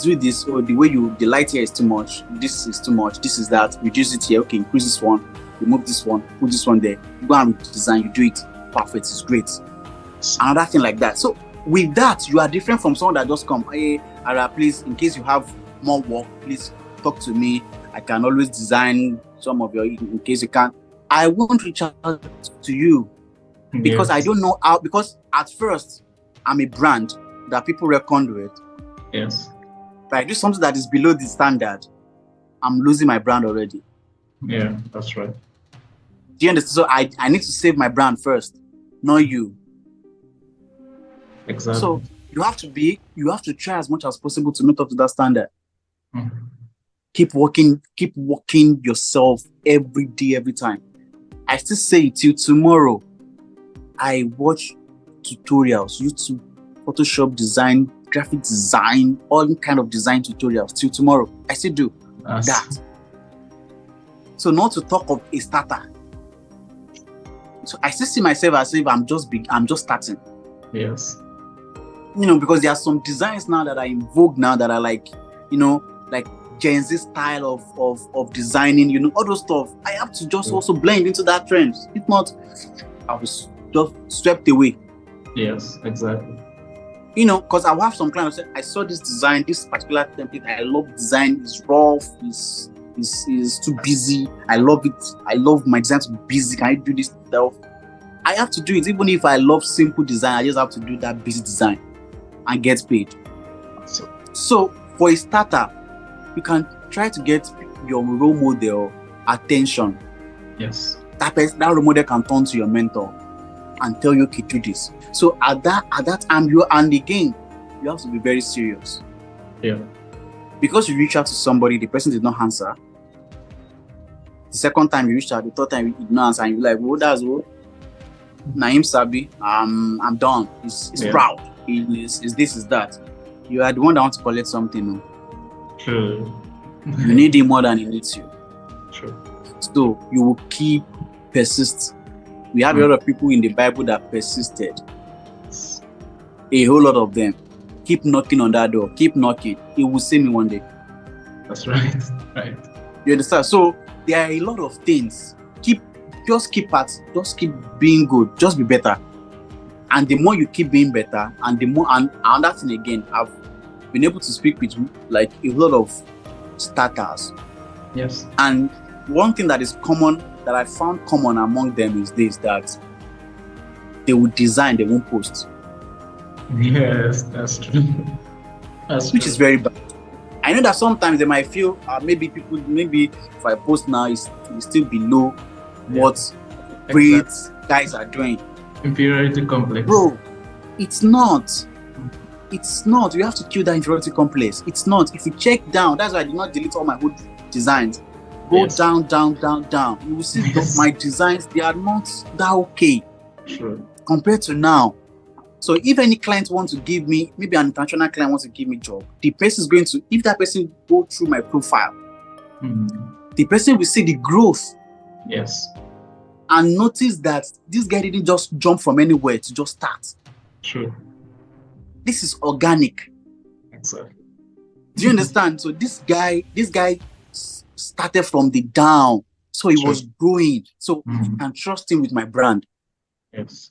S2: do this, or the way the light here is too much. This is too much. This is that. Reduce it here. Okay, increase this one. Remove this one. Put this one there. You go and redesign. You do it perfect. It's great. Another thing like that. So with that, you are different from someone that just come. Hey, ARA, please, in case you have more work, please talk to me. I can always design some of your, in case you can't. I won't reach out to you because I don't know how. Because at first, I'm a brand that people reckon with.
S1: Yes.
S2: If I do something that is below the standard, I'm losing my brand already.
S1: Yeah, that's right.
S2: Do you understand? So I need to save my brand first, not you.
S1: Exactly.
S2: So you have to try as much as possible to meet up to that standard. Keep working yourself every day, every time. I still say it till tomorrow. I watch tutorials, YouTube, Photoshop design, graphic design, all kind of design tutorials till tomorrow. I still do that. So not to talk of a starter. So I still see myself as if I'm just starting.
S1: Yes.
S2: Because there are some designs now that are in vogue now that are like, like Gen Z style of designing, all those stuff. I have to just also blend into that trend. If not, I was just swept away.
S1: Yes, exactly.
S2: Because I will have some clients say, I saw this design, this particular template. I love design. It's rough. It's too busy. I love it. I love my design to be busy. Can I do this stuff? I have to do it. Even if I love simple design, I just have to do that busy design and get paid. So for a starter, you can try to get your role model attention.
S1: Yes.
S2: That role model can turn to your mentor and tell you, okay, do this. So at that time, you have to be very serious.
S1: Yeah.
S2: Because you reach out to somebody, the person did not answer. The second time you reached out, the third time you did not answer, and you're like, well, that's what. Naim Sabi, I'm done. He's proud. Is this, is that. You are the one that wants to collect something.
S1: True.
S2: You need him more than he needs you.
S1: True.
S2: So you will keep persist. We have a lot of people in the Bible that persisted. A whole lot of them. Keep knocking on that door. Keep knocking. It will see me one day.
S1: That's right. Right.
S2: You understand? So there are a lot of things. Just keep being good. Just be better. And the more you keep being better, and the more, and that thing again, I've been able to speak with like a lot of starters.
S1: Yes.
S2: And one thing that is common, that I found common among them is this, that they will design, they won't post.
S1: Yes, that's true.
S2: Which is very bad. I know that sometimes they might feel maybe if I post now, it's still below what great guys are doing.
S1: Inferiority complex.
S2: Bro, it's not. It's not. You have to kill that inferiority complex. It's not. If you check down, that's why I did not delete all my old designs. Go down. You will see my designs, they are not that okay.
S1: Sure.
S2: Compared to now. So if any client wants to give me, maybe an international client wants to give me a job, the person is going to, if that person go through my profile, the person will see the growth.
S1: Yes.
S2: And notice that this guy didn't just jump from anywhere to just start.
S1: True.
S2: This is organic.
S1: Exactly.
S2: Do you understand? So this guy started from the down. So he was growing. So you can trust him with my brand.
S1: Yes.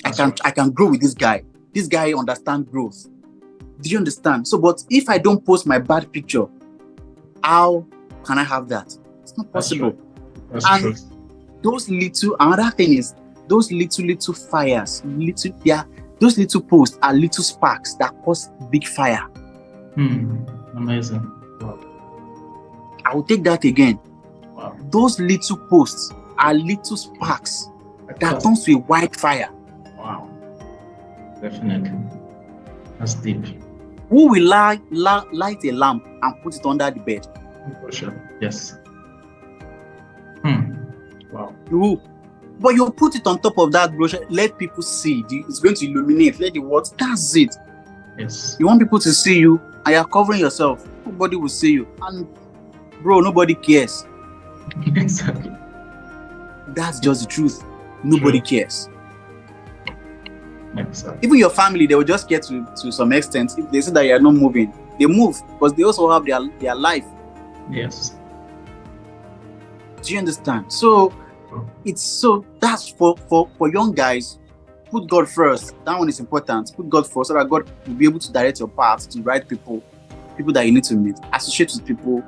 S2: I can grow with this guy. This guy understands growth. Do you understand? So, but if I don't post my bad picture, how can I have that? It's not possible.
S1: That's true.
S2: Another thing is those little fires, those little posts are little sparks that cause big fire.
S1: Amazing. Wow.
S2: I will take that again.
S1: Wow.
S2: Those little posts are little sparks that turns to a white fire.
S1: Wow. Definitely. That's deep.
S2: Who will light a lamp and put it under the bed?
S1: For sure. Yes. Wow.
S2: You, but you put it on top of that brochure, let people see. It's going to illuminate. Let the words. That's it.
S1: Yes.
S2: You want people to see you, and you're covering yourself. Nobody will see you. And bro, nobody cares.
S1: Exactly.
S2: That's just the truth. Nobody cares.
S1: Exactly.
S2: Even your family, they will just get to some extent. If they see that you are not moving, they move because they also have their life.
S1: Yes.
S2: Do you understand? So that's for young guys. Put God first. That one is important. Put God first so that God will be able to direct your path to the right people that you need to meet. Associate with people,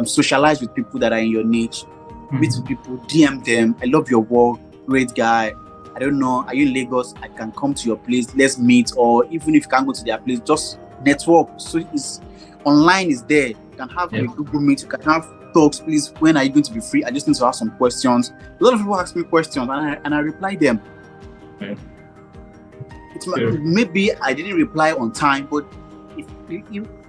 S2: socialize with people that are in your niche. Meet with people, DM them. I love your work, great guy. I don't know, are you in Lagos? I can come to your place, let's meet. Or even if you can't go to their place, just network. So it's online is there. You can have a Google Meet, you can have talks. Please, when are you going to be free? I just need to ask some questions. A lot of people ask me questions and I reply them. Maybe I didn't reply on time, but if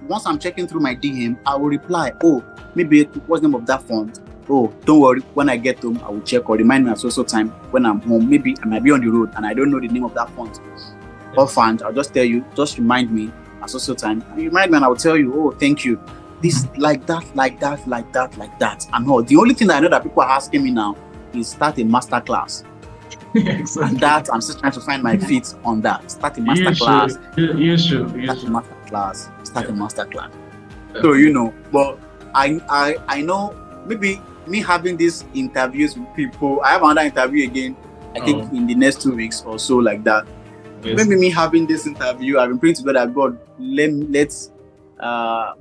S2: once I'm checking through my DM, I will reply, oh, maybe what's the name of that font? Oh, don't worry, when I get home, I will check, or remind me at social time when I'm home. Maybe I might be on the road and I don't know the name of that font or font. I'll just tell you, just remind me at social time. And you remind me and I will tell you, oh, thank you. This, like that. And all. The only thing that I know that people are asking me now is start a master class.
S1: Exactly.
S2: And that I'm still trying to find my feet on that. Start a master class.
S1: You should.
S2: Start a master class. So, but I know maybe me having these interviews with people, I have another interview again, I think in the next 2 weeks or so, like that. Yes. Maybe me having this interview, I've been praying to God that God, let's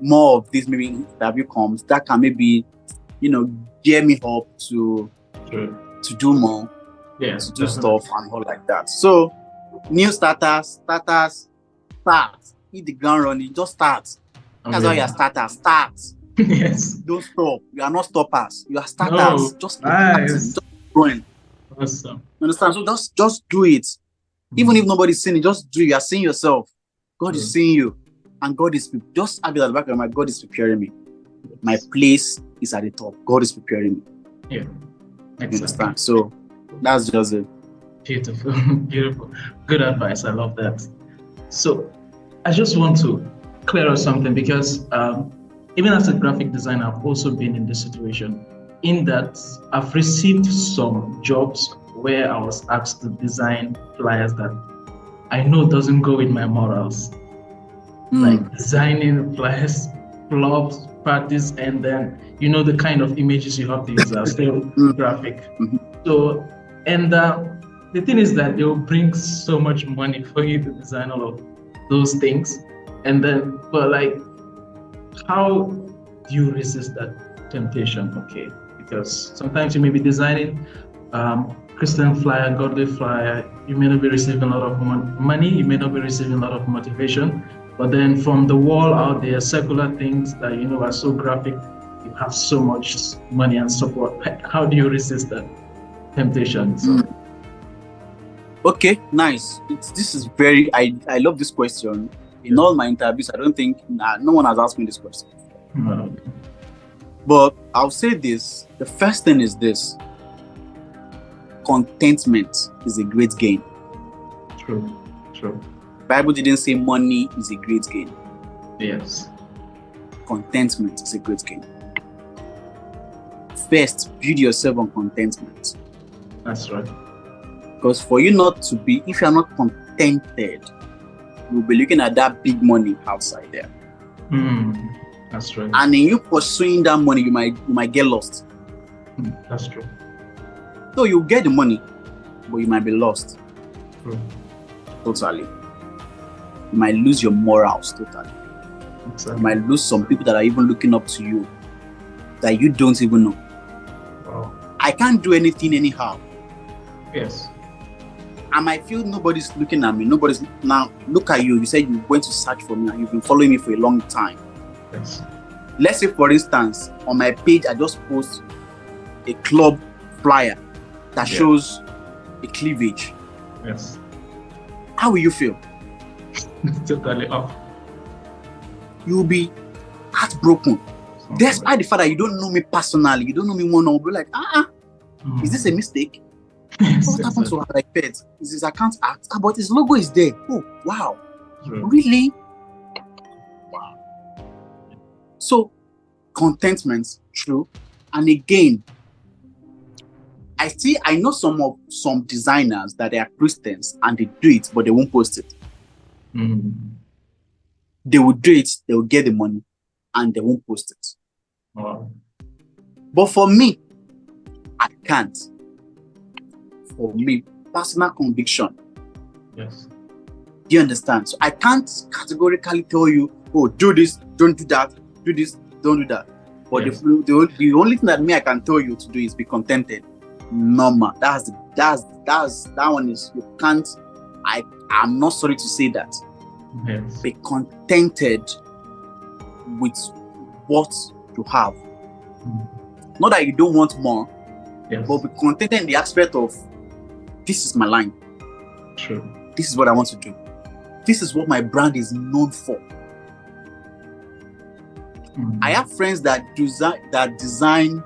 S2: more of this maybe interview comes that can maybe, gear me up to do more, to do stuff and all like that. So, new starters, start. Hit the ground running, just start. That's how you're starters. Start.
S1: Yes.
S2: Don't stop. You are not stoppers. You are starters.
S1: No.
S2: Just going.
S1: Awesome.
S2: Understand? So just do it. Even if nobody's seeing it, just do it. You are seeing yourself. God is seeing you. And God is just have it at the back of your mind. God is preparing me. My place is at the top. God is preparing me.
S1: Yeah.
S2: Exactly. Understand? So that's just it.
S1: Beautiful. Beautiful. Good advice. I love that. So I just want to clear up something because even as a graphic designer, I've also been in this situation in that I've received some jobs where I was asked to design flyers that I know doesn't go with my morals. Like designing flyers, clubs, parties, and then, the kind of images you have to use are still graphic. So, and the thing is that they will bring so much money for you to design all of those things. And then, but like, how do you resist that temptation? Okay, because sometimes you may be designing Christian flyer, godly flyer, you may not be receiving a lot of money, you may not be receiving a lot of motivation, but then from the wall out there, secular things that are so graphic, you have so much money and support. How do you resist that temptation? So.
S2: Okay, nice. This is I love this question. In all my interviews, I don't think no one has asked me this question.
S1: No.
S2: But I'll say this. The first thing is this. Contentment is a great gain.
S1: True.
S2: Bible didn't say money is a great gain.
S1: Yes.
S2: Contentment is a great gain. First, build yourself on contentment.
S1: That's right.
S2: Because for you not to be, if you're not contented, you'll be looking at that big money outside there.
S1: That's right.
S2: And in you pursuing that money, you might get lost.
S1: That's true.
S2: So you get the money, but you might be lost.
S1: True.
S2: Totally. You might lose your morals totally.
S1: Exactly.
S2: You might lose some people that are even looking up to you that you don't even know.
S1: Wow.
S2: I can't do anything anyhow.
S1: Yes.
S2: I might feel nobody's looking at me. Now look at you. You said you went to search for me and you've been following me for a long time.
S1: Yes.
S2: Let's say, for instance, on my page, I just post a club flyer that shows a cleavage.
S1: Yes.
S2: How will you feel?
S1: Totally off.
S2: You'll be heartbroken. Despite the fact that you don't know me personally, you don't know me one-on-one, be like, is this a mistake? What happened to ARA Effects? Is his account act? But his logo is there. Oh, wow. Really? Wow. So, contentment, true. And again, I know some designers that they are Christians and they do it, but they won't post it. They will do it, they will get the money, and they won't post it.
S1: Wow.
S2: But for me, I can't. For me, personal conviction.
S1: Yes.
S2: Do you understand? So I can't categorically tell you, oh, do this, don't do that, do this, don't do that. But the only thing that I can tell you to do is be contented. Normal. That one is, you can't. I'm not sorry to say that.
S1: Yes.
S2: Be contented with what you have. Not that you don't want more, but be contented in the aspect of, this is my line.
S1: True.
S2: This is what I want to do. This is what my brand is known for. I have friends that design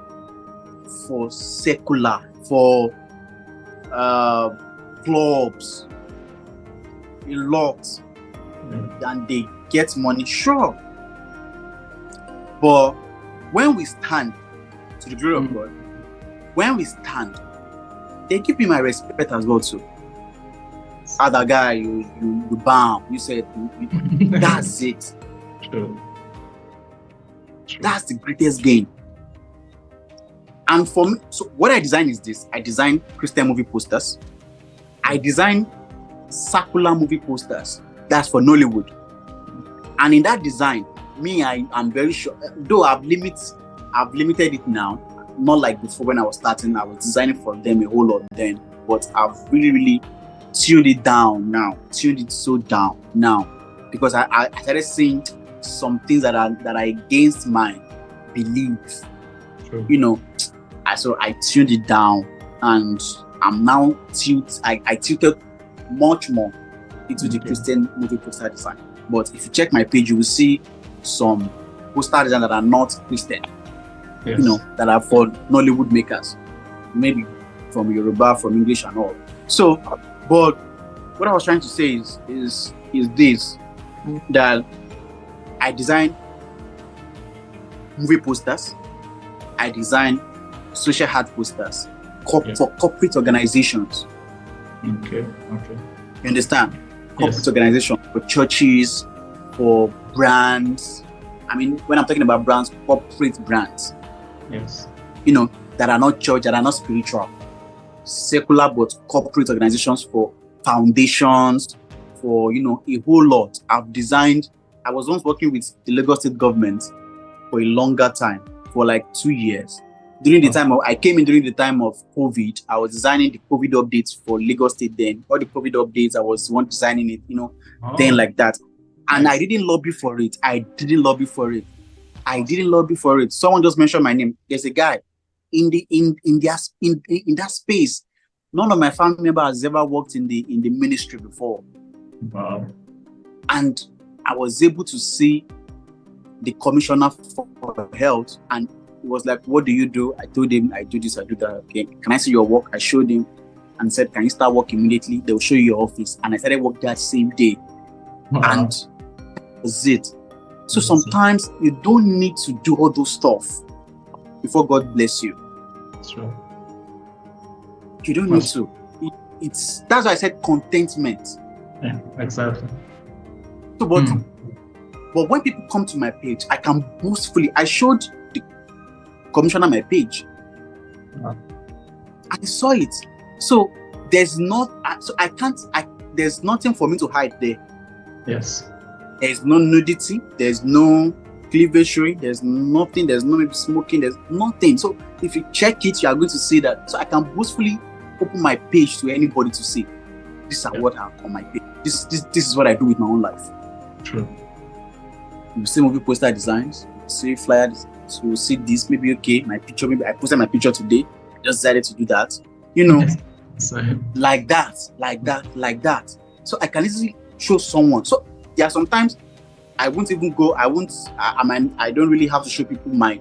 S2: for secular, for clubs, a lot, and they get money, sure. But when we stand to the glory of God, when we stand, they give me my respect as well too. Other guy, you bam, you said, that's it.
S1: True.
S2: That's the greatest gain. And for me, so what I design is this. I design Christian movie posters. I design circular movie posters. That's for Nollywood. And in that design, I'm very sure, though I've limited it now, not like before when I was starting, I was designing for them a whole lot then, but I've really tuned it down now, because I started seeing some things that are against my belief. True. You know, so I tuned it down, and I'm now I tilted much more into the Christian movie poster design. But if you check my page, you will see some poster design that are not Christian. Yes. You know, that are for Nollywood makers, maybe from Yoruba, from English and all. So, but what I was trying to say is this, that I design movie posters, I design social art posters for corporate organizations.
S1: Okay.
S2: You understand? Corporate organizations, for churches, for brands. I mean, when I'm talking about brands, corporate brands.
S1: Yes.
S2: You know, that are not church, that are not spiritual. Secular, but corporate organizations, for foundations, for, you know, a whole lot. I was once working with the Lagos State government for a longer time, for like 2 years. I came in during the time of COVID. I was designing the COVID updates for Lagos State then. All the COVID updates, I was one designing it, you know, then like that. And I didn't lobby for it. Someone just mentioned my name. There's a guy in that space. None of my family members has ever worked in the ministry before.
S1: Wow. And
S2: I was able to see the commissioner for health, and he was like, "What do you do?" I told him, "I do this, I do that." Okay, can I see your work? I showed him and said, "Can you start work immediately? They'll show you your office." And I started work that same day. Wow. And that's it. So sometimes you don't need to do all those stuff before God bless you.
S1: Sure.
S2: You don't need to. That's why I said contentment.
S1: Yeah, exactly.
S2: So, but when people come to my page, I can boastfully. I showed the commissioner my page. I saw it. So there's nothing for me to hide there.
S1: Yes.
S2: There's no nudity. There's no cleavage showing. There's nothing. There's no maybe smoking. There's nothing. So if you check it, you are going to see that. So I can boastfully open my page to anybody to see. This is what I'm on my page. This is what I do with my own life.
S1: True.
S2: You see movie poster designs, you see flyer designs, you see this, maybe my picture, maybe I posted my picture today, I just decided to do that. You know, like that. So I can easily show someone. So there are sometimes I don't really have to show people my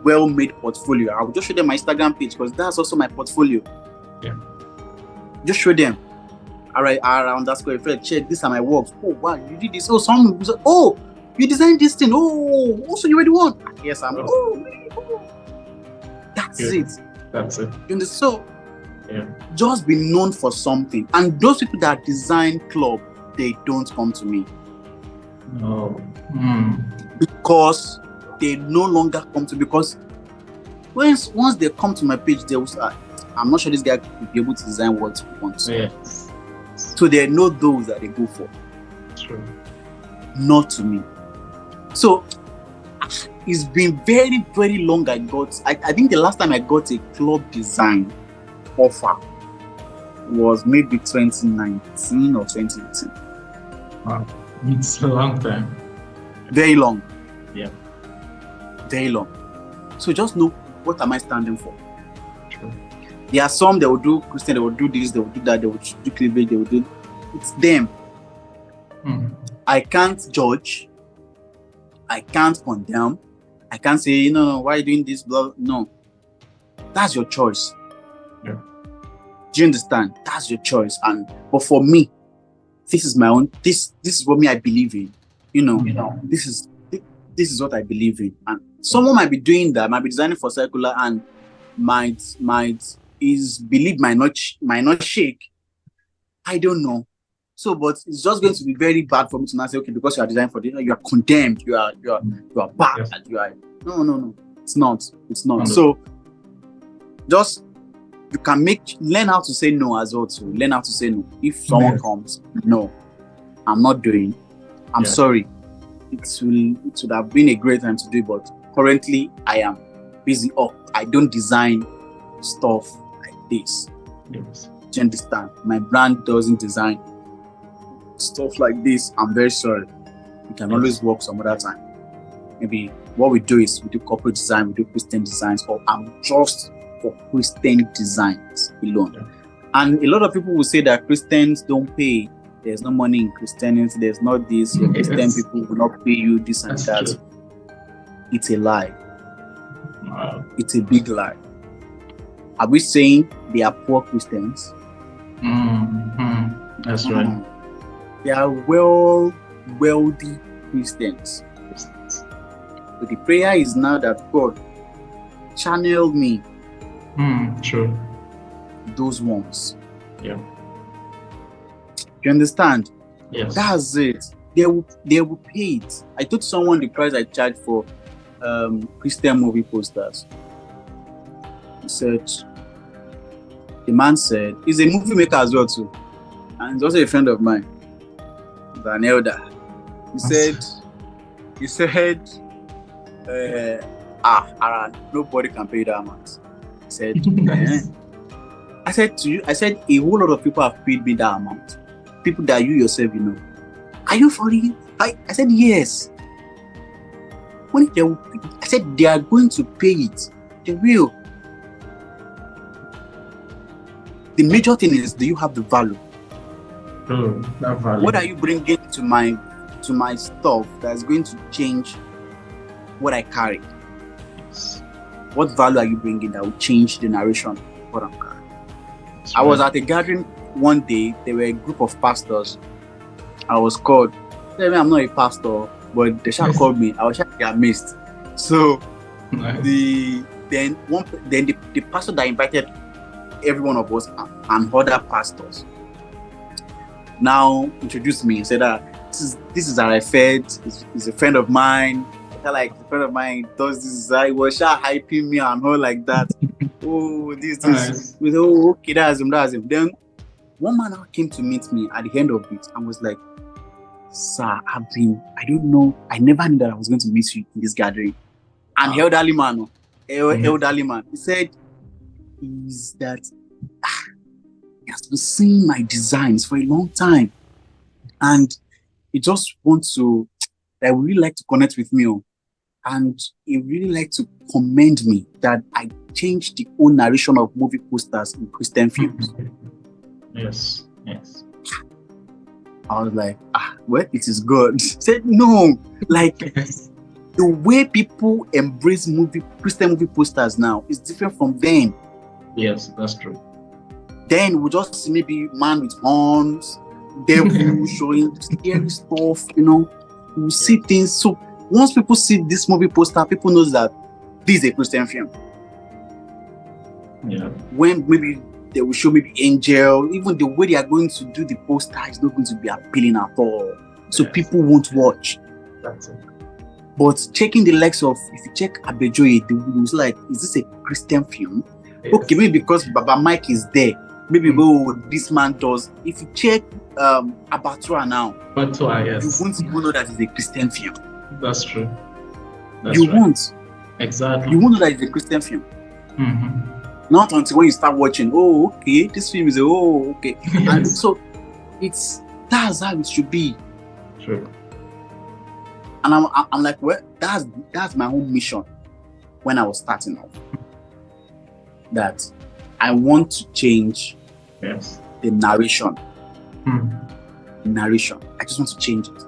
S2: well-made portfolio. I will just show them my Instagram page, because that's also my portfolio.
S1: Yeah.
S2: Just show them. All right, ARA_Effects, check, these are my works. Oh wow, you did this. Oh, someone said, oh, you designed this thing. Oh, also you were the one. Yes, I'm. Oh. That's it. So, just be known for something. And those people that design club, they don't come to me.
S1: No.
S2: Because they no longer come to me. Because once they come to my page, they will say, I'm not sure this guy will be able to design what he wants.
S1: Yes.
S2: So they know those that they go for.
S1: True.
S2: Not to me. So it's been very, very long. I think the last time I got a club design offer was maybe 2019 or 2018.
S1: Wow. It's a long time.
S2: Very long.
S1: Yeah.
S2: Very long. So just know, what am I standing for?
S1: True.
S2: There are some that will do Christian, they will do this, they will do that, they will do cleavage, they will do. It's them. I can't judge. I can't condemn. I can't say, no, why are you doing this? Blah. No. That's your choice.
S1: Yeah.
S2: Do you understand? That's your choice. But for me, this is my own. This is what I believe in. This is what I believe in. And someone might be doing that, might be designing for circular, and his belief might not shake. I don't know. So, but it's just going to be very bad for me to not say, okay, because you are designed for this, you are condemned, you are bad,
S1: Yes.
S2: you are. No. It's not.
S1: Understood.
S2: So, just you can learn how to say no as well too. Learn how to say no. If someone comes, no, I'm not doing. I'm sorry. It would have been a great time to do, but currently I am busy. I don't design stuff like this.
S1: Yes.
S2: Do you understand? My brand doesn't design stuff like this. I'm very sorry. We can always work some other time. Maybe what we do is we do corporate design, we do Christian designs, or I'm just for Christian designs alone. Yeah. And a lot of people will say that Christians don't pay. There's no money in Christianity. There's not this. Your Christian people will not pay you this and that. True. It's a lie.
S1: Wow.
S2: It's a big lie. Are we saying they are poor Christians?
S1: Mm-hmm. That's right.
S2: They are wealthy Christians. But the prayer is now that God channel me.
S1: True.
S2: Those ones.
S1: Yeah.
S2: You understand?
S1: Yes.
S2: That's it. They will pay it. I told someone the price I charge for Christian movie posters. The man said, he's a movie maker as well too, and he's also a friend of mine. He's an elder. He said, ARA, nobody can pay that amount. He said, I said a whole lot of people have paid me that amount. People that you yourself, Are you for it? I said yes. I said they are going to pay it. They will. The major thing is, do you have the value?
S1: That value.
S2: What are you bringing to my stuff that's going to change what I carry?
S1: Yes.
S2: What value are you bringing that will change the narration of what I'm carrying? That's I was at a gathering one day. There were a group of pastors. I was called. I'm not a pastor, but they shall call me. I was amazed. So nice. the pastor that invited every one of us and other pastors now introduced me and said that this is ARA Effects. He's a friend of mine. Like a friend of mine does this. I was hyping me and all like that. This. Nice. We said, okay, that's him. Then one man came to meet me at the end of it and was like, sir, I don't know. I never knew that I was going to meet you in this gathering. And elderly man, he said, is that he has been seeing my designs for a long time, and he just wants to. I would really like to connect with me, and he really like to commend me that I changed the whole narration of movie posters in Christian films.
S3: Yes.
S2: I was like, well, it is good. He said no, like. The way people embrace Christian movie posters now is different from then.
S3: Yes, that's true.
S2: Then we just see maybe man with horns, devil showing scary stuff, We see things. So once people see this movie poster, people know that this is a Christian film.
S3: Yeah.
S2: When maybe they will show maybe angel, even the way they are going to do the poster is not going to be appealing at all. So people won't watch.
S3: That's it.
S2: But checking the likes of, if you check Aseweje, it was like, is this a Christian film? Yes. Okay, maybe because Baba Mike is there. Maybe this man does. If you check Abatua now,
S3: yes.
S2: You won't even know that it's a Christian film.
S3: That's true.
S2: You won't.
S3: Exactly.
S2: You won't know that it's a Christian film.
S3: Mm-hmm.
S2: Not until when you start watching, okay, this film is okay. Yes. And so that's how it should be.
S3: True.
S2: And I'm like, well, that's my own mission when I was starting off. That I want to change the narration. The narration. I just want to change it.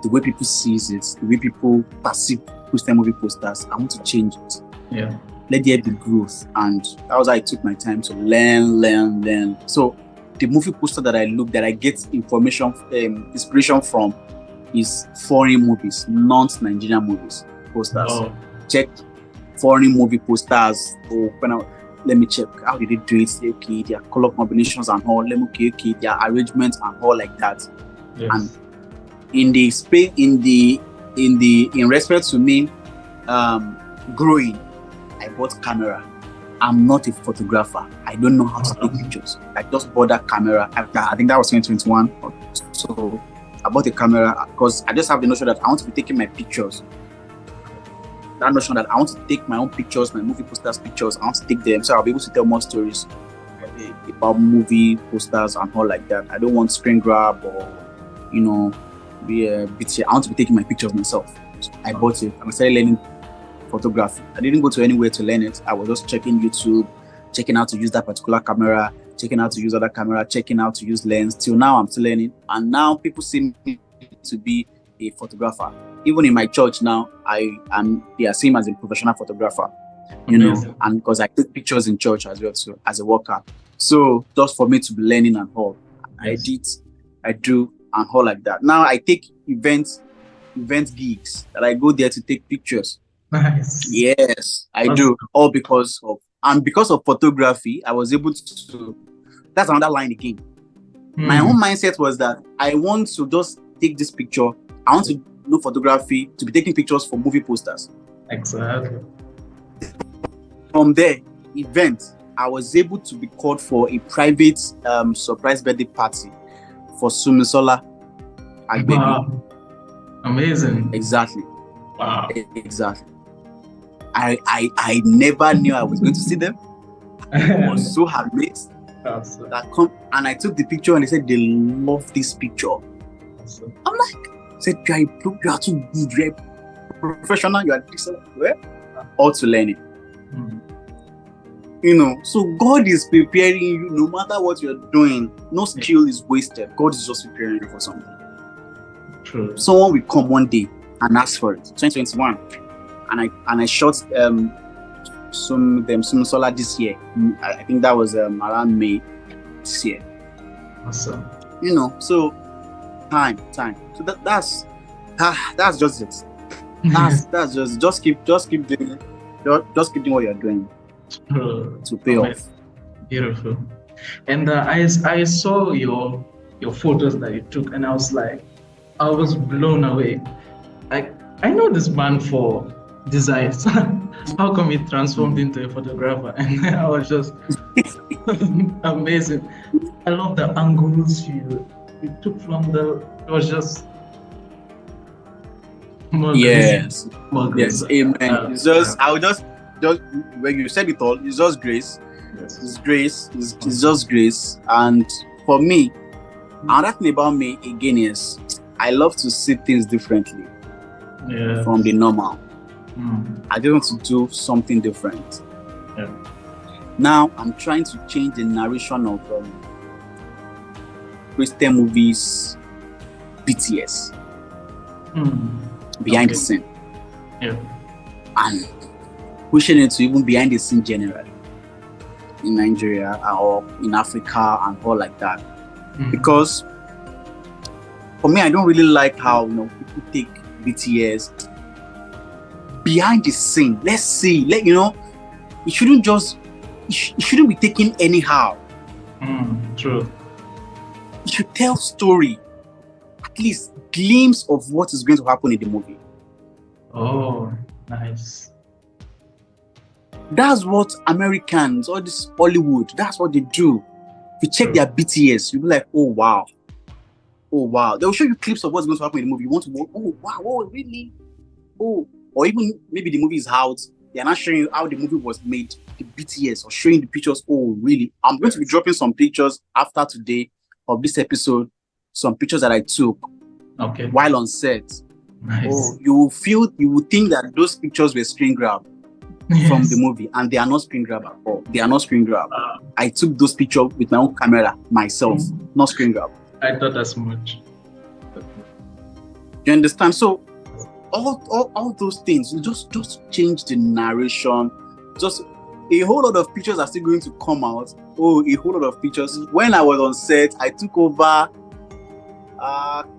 S2: the way people sees it, the way people perceive Christian movie posters. I want to change it.
S1: Yeah.
S2: Let there be growth. And that was how I took my time to learn. So the movie poster that I get inspiration from is foreign movies, not Nigerian movies posters.
S1: Oh.
S2: Check foreign movie posters. Let me check how did they do it. Okay, their color combinations and all. Let me okay, their arrangements and all like that.
S1: Yes.
S2: And in respect to me growing, I bought camera. I'm not a photographer. I don't know how to take pictures. I just bought that camera. I think that was 2021. So I bought a camera because I just have the notion that I want to be taking my pictures. That notion that I want to take my own pictures, my movie posters pictures. I want to take them so I'll be able to tell more stories about movie posters and all like that. I don't want screen grab or be a bit. I want to be taking my pictures myself. So I bought it and I started learning photography. I didn't go to anywhere to learn it. I was just checking YouTube, checking how to use that particular camera, checking how to use other camera, checking how to use lens. Till now, I'm still learning. And now people see me to be a photographer. Even in my church now, they are seen as a professional photographer, know, and because I take pictures in church as well too, as a worker. So just for me to be learning and all, I do and all like that. Now I take event gigs that I go there to take pictures.
S1: Nice.
S2: Yes, I do. All because of photography, I was able to. That's another line again. My own mindset was that I want to just take this picture. I want to know photography to be taking pictures for movie posters.
S1: Exactly.
S2: From there, I was able to be called for a private surprise birthday party for Sumisola.
S1: Wow. Amazing.
S2: Exactly.
S1: Wow.
S2: Exactly. I never knew I was going to see them. I was so amazed and I took the picture and they said they love this picture. Awesome. I'm like, said you are too good, you are professional, you are decent, all to learn it. So God is preparing you no matter what you're doing. No skill is wasted. God is just preparing you for something.
S1: True.
S2: Someone will come one day and ask for it. 2021. And I shot some solar this year. I think that was around May this year.
S1: Awesome.
S2: So time. So that's just it. That's just keep doing it. Just keep doing what you're doing to pay off.
S1: Beautiful. And I saw your photos that you took, and I was blown away. I know this man for designs. How come he transformed into a photographer? And I was just amazing. I love the angles you took from it was just
S2: yes, amen. It's just I would just when you said it all, it's just grace.
S1: Yes.
S2: It's grace. It's just grace. And for me, another thing about me again is I love to see things differently from the normal. I just want to do something different.
S1: Yeah.
S2: Now I'm trying to change the narration of Christian movies, BTS, behind the scene, and pushing it to even behind the scene generally in Nigeria or in Africa and all like that. Because for me, I don't really like how people take BTS behind the scene. Let's see, it shouldn't be taken anyhow.
S1: True.
S2: It should tell story, at least glimpse of what is going to happen in the movie.
S1: Oh, nice.
S2: That's what Americans, all this Hollywood, that's what they do. If you check their BTS, you'll be like, oh wow. They'll show you clips of what's going to happen in the movie. You want to go, oh wow, oh really? Oh, or even maybe the movie is out. They're not showing you how the movie was made, the BTS, or showing the pictures. Oh, really? I'm going to be dropping some pictures after today of this episode. Some pictures that I took while on set.
S1: Nice.
S2: Oh, you will think that those pictures were screen grab from the movie, and they are not screen grab at all. They are not screen grab. I took those pictures with my own camera myself, not screen grab.
S1: I thought as much.
S2: You understand? So all those things, you just change the narration. Just a whole lot of pictures are still going to come out. Oh, a whole lot of pictures. When I was on set, I took over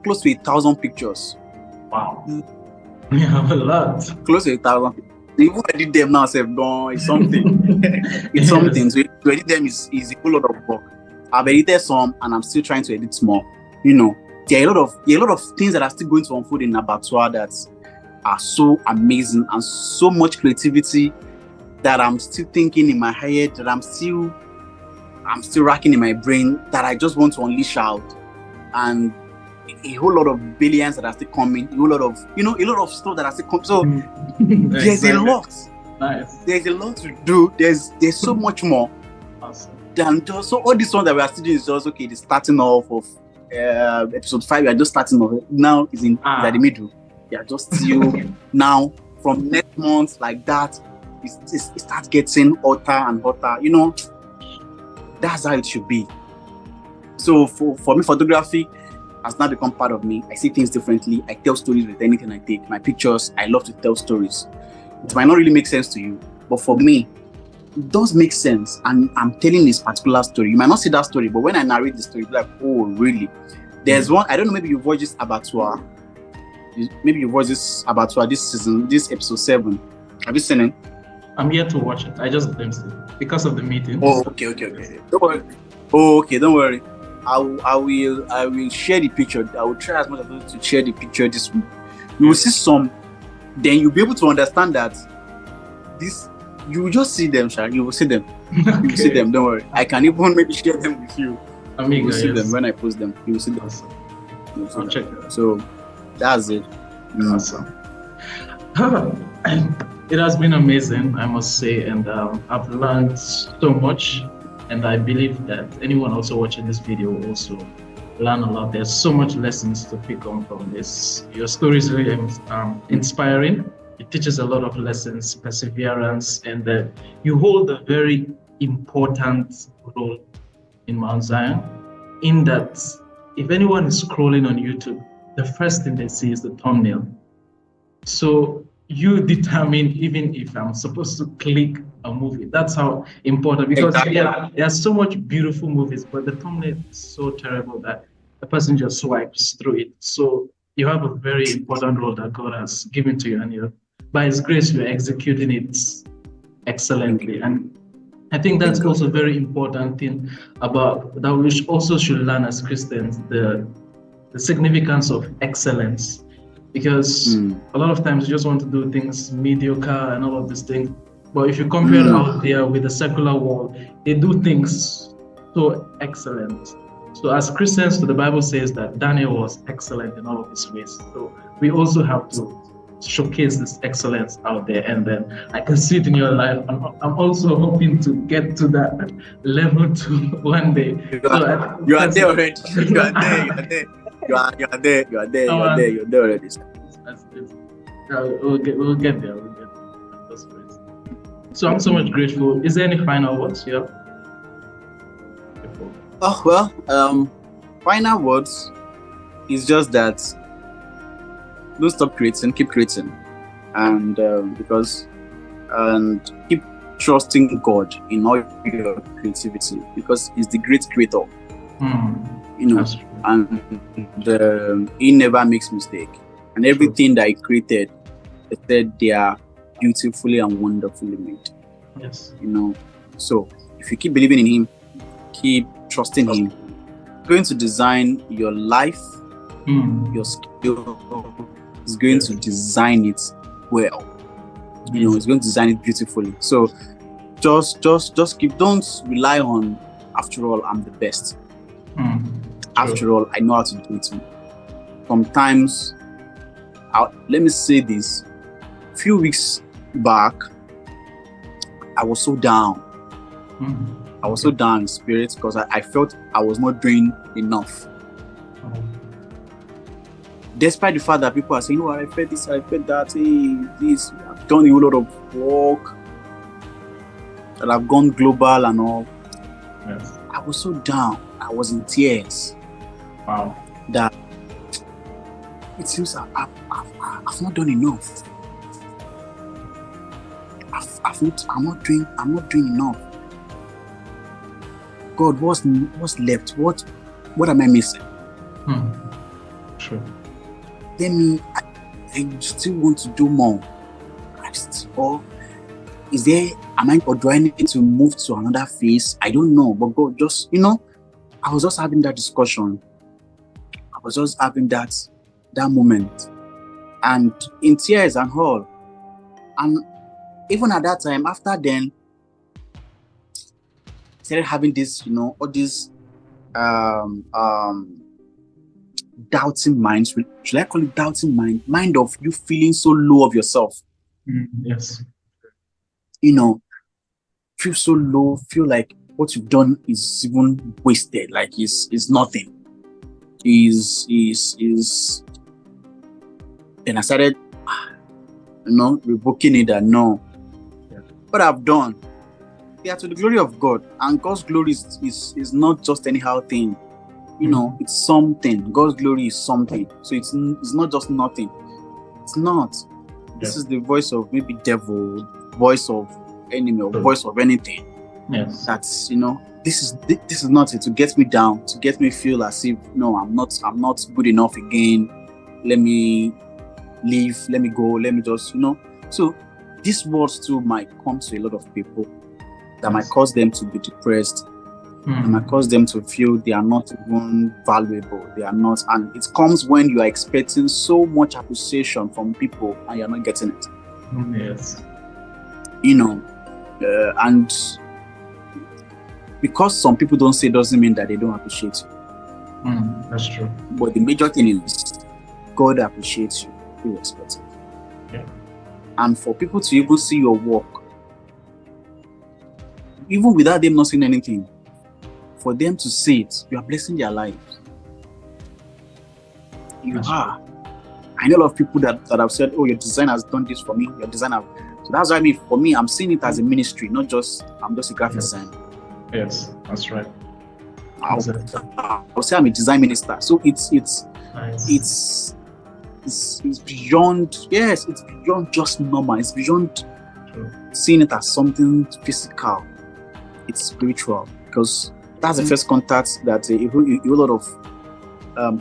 S2: close to 1,000 pictures.
S1: Wow. You have a lot.
S2: Close to 1,000. Even I did them now, it's something. It's
S1: Yes.
S2: something. So to edit them is a whole lot of work. I've edited some, and I'm still trying to edit more. You know, there are a lot of things that are still going to unfold in Abattoir that are so amazing, and so much creativity that I'm still thinking in my head, that I'm still racking in my brain, that I just want to unleash out. And a whole lot of billions that are still coming, a whole lot of, a lot of stuff that are still coming. So there's a lot.
S1: Nice.
S2: There's a lot to do. There's so much more.
S1: Awesome.
S2: Than just, so all this one that we are still doing is just, okay, the starting off of episode 5, we are just starting off. Now is at the middle. We are just still now, from next month, like that, it starts getting hotter and hotter. That's how it should be. So for me, photography has now become part of me. I see things differently. I tell stories with anything I take. My pictures, I love to tell stories. It might not really make sense to you, but for me, it does make sense. And I'm telling this particular story. You might not see that story, but when I narrate the story, you'll be like, oh, really? There's one, I don't know, maybe you watched this Abattoir. Maybe you watched this Abattoir this season, this episode 7. Have you seen it?
S1: I'm yet to watch it. I just glimpsed it because of the meeting.
S2: Oh, okay. Don't worry. Oh, okay, don't worry. I will share the picture. I will try as much as possible to share the picture this week. You will see some, then you'll be able to understand that this, you will just see them, Sha. You will see them. You will see them, don't worry. I can even maybe share them with you. You will see them when I post them. You will see them.
S1: Awesome. I'll check it out.
S2: So that's it.
S1: Awesome. It has been amazing, I must say, and I've learned so much, and I believe that anyone also watching this video will also learn a lot. There's so much lessons to pick on from this. Your story is really inspiring. It teaches a lot of lessons, perseverance, and you hold a very important role in Mount Zion, in that if anyone is scrolling on YouTube, the first thing they see is the thumbnail. So you determine even if I'm supposed to click a movie. That's how important, because
S2: Exactly.
S1: there are so much beautiful movies, but the thumbnail is so terrible that the person just swipes through it. So you have a very important role that God has given to you, and by His grace, you're executing it excellently. And I think that's also a very important thing about that we also should learn as Christians, the significance of excellence. Because a lot of times you just want to do things mediocre and all of these things. But if you compare out there with the secular world, they do things so excellent. So as Christians, the Bible says that Daniel was excellent in all of his ways. So we also have to showcase this excellence out there. And then I can see it in your life. I'm also hoping to get to that level too one day.
S2: You are there already. You are there. You are there already.
S1: That's it. We'll get there. That's great. So I'm so much grateful. Is there any final words here?
S2: Oh well, final words is just that don't stop creating, keep creating, and keep trusting God in all your creativity, because He's the great creator.
S1: That's true.
S2: And He never makes mistake, and everything that He created, He said they are beautifully and wonderfully made.
S1: Yes.
S2: So if you keep believing in Him, keep trusting Him, He's going to design your life, your skill. He's going to design it well. He's going to design it beautifully. So just keep. Don't rely on, after all, I'm the best. After all, I know how to do it. Sometimes, let me say this. A few weeks back, I was so down. I was so down in spirit because I felt I was not doing enough. Despite the fact that people are saying, oh, I felt this, I felt that, this, I've done a whole lot of work, that I've gone global and all.
S1: Yes.
S2: I was so down. I was in tears.
S1: Wow.
S2: That it seems I've not done enough. I'm not doing enough. God, what's left? What am I missing?
S3: Sure.
S2: Then I still want to do more. Or is there, or do I need to move to another phase? I don't know. But God, just, I was just having that discussion. I was just having that moment. And in tears and all. And even at that time, after then, started having this, all these doubting minds. Should I call it doubting mind? Mind of you feeling so low of yourself.
S3: Yes.
S2: Feel so low, feel like what you've done is even wasted, like is nothing. Then I started, revoking it that no. What I've done, to the glory of God, and God's glory is not just anyhow thing. It's something. God's glory is something. So it's not just nothing. It's not. This is the voice of maybe devil, voice of enemy, or voice of anything.
S3: Yes.
S2: That's this is not it, to get me down, to get me feel as if no, I'm not good enough again. Let me leave, let me go, let me just So these words too might come to a lot of people that might cause them to be depressed. It might cause them to feel they are not even valuable. They are not, and it comes when you are expecting so much appreciation from people and you're not getting it.
S3: Yes.
S2: And because some people don't say, doesn't mean that they don't appreciate you.
S3: That's true.
S2: But the major thing is God appreciates you irrespective.
S3: Yeah.
S2: And for people to even see your work, even without them not saying anything, for them to see it, you are blessing their lives. You are. I know a lot of people that have said, oh, your design has done this for me, your designer. So that's why for me, I'm seeing it as a ministry, not just, I'm just a graphic designer.
S3: Yes, that's right.
S2: I'll say I'm a design minister. So it's
S3: nice.
S2: It's beyond, it's beyond just normal. It's beyond seeing it as something physical. It's spiritual, because that's the first contact that a lot of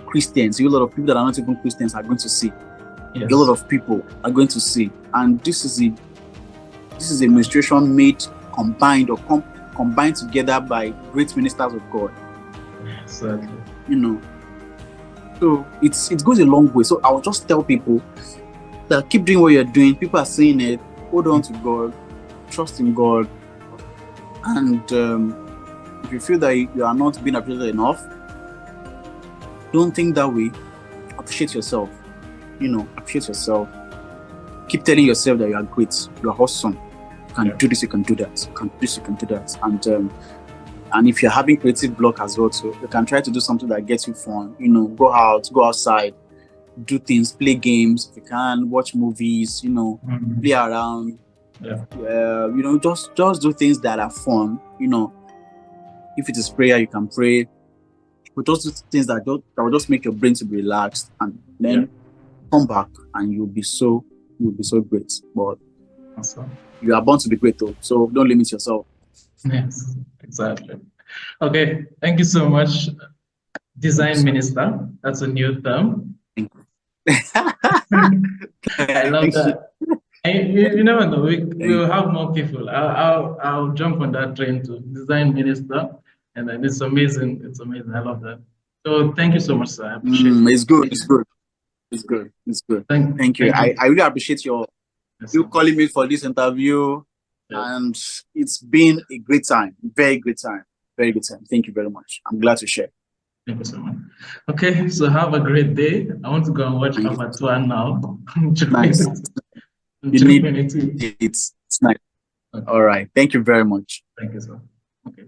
S2: Christians, a lot of people that are not even Christians are going to see.
S3: Yes.
S2: A lot of people are going to see, and this is a ministration made combined together by great ministers of God.
S3: Exactly.
S2: So it goes a long way. So I will just tell people that keep doing what you're doing. People are saying it. Hold on to God, trust in God, and if you feel that you are not being appreciated enough, don't think that way. Appreciate yourself. Appreciate yourself. Keep telling yourself that you are great, you are awesome. You can do this, you can do that. You can do this, you can do that. And if you're having creative block as well, so you can try to do something that gets you fun. Go out, go outside, do things, play games. If you can, watch movies. Play around.
S3: Yeah.
S2: Just do things that are fun. If it is prayer, you can pray. But those things that will just make your brain to be relaxed, and then come back and you'll be so great. But
S3: awesome.
S2: You are born to be great though, so don't limit yourself.
S3: Yes, exactly. Okay, thank you so much, design minister. That's a new term.
S2: Thank you.
S3: I love that. You never know. We'll have more people. I'll jump on that train to design minister, and then it's amazing. It's amazing. I love that. So thank you so much, sir. I appreciate it.
S2: It's good. It's good. Thank you. I really appreciate you calling me for this interview, and it's been a great time. Very good time. Thank you very much. I'm glad to share.
S3: Thank you so much. Okay, so have a great day. I want to go and watch Avatar now.
S2: Nice. You need it. It's nice. Okay. All right. Thank you very much.
S3: Thank you, sir. Okay.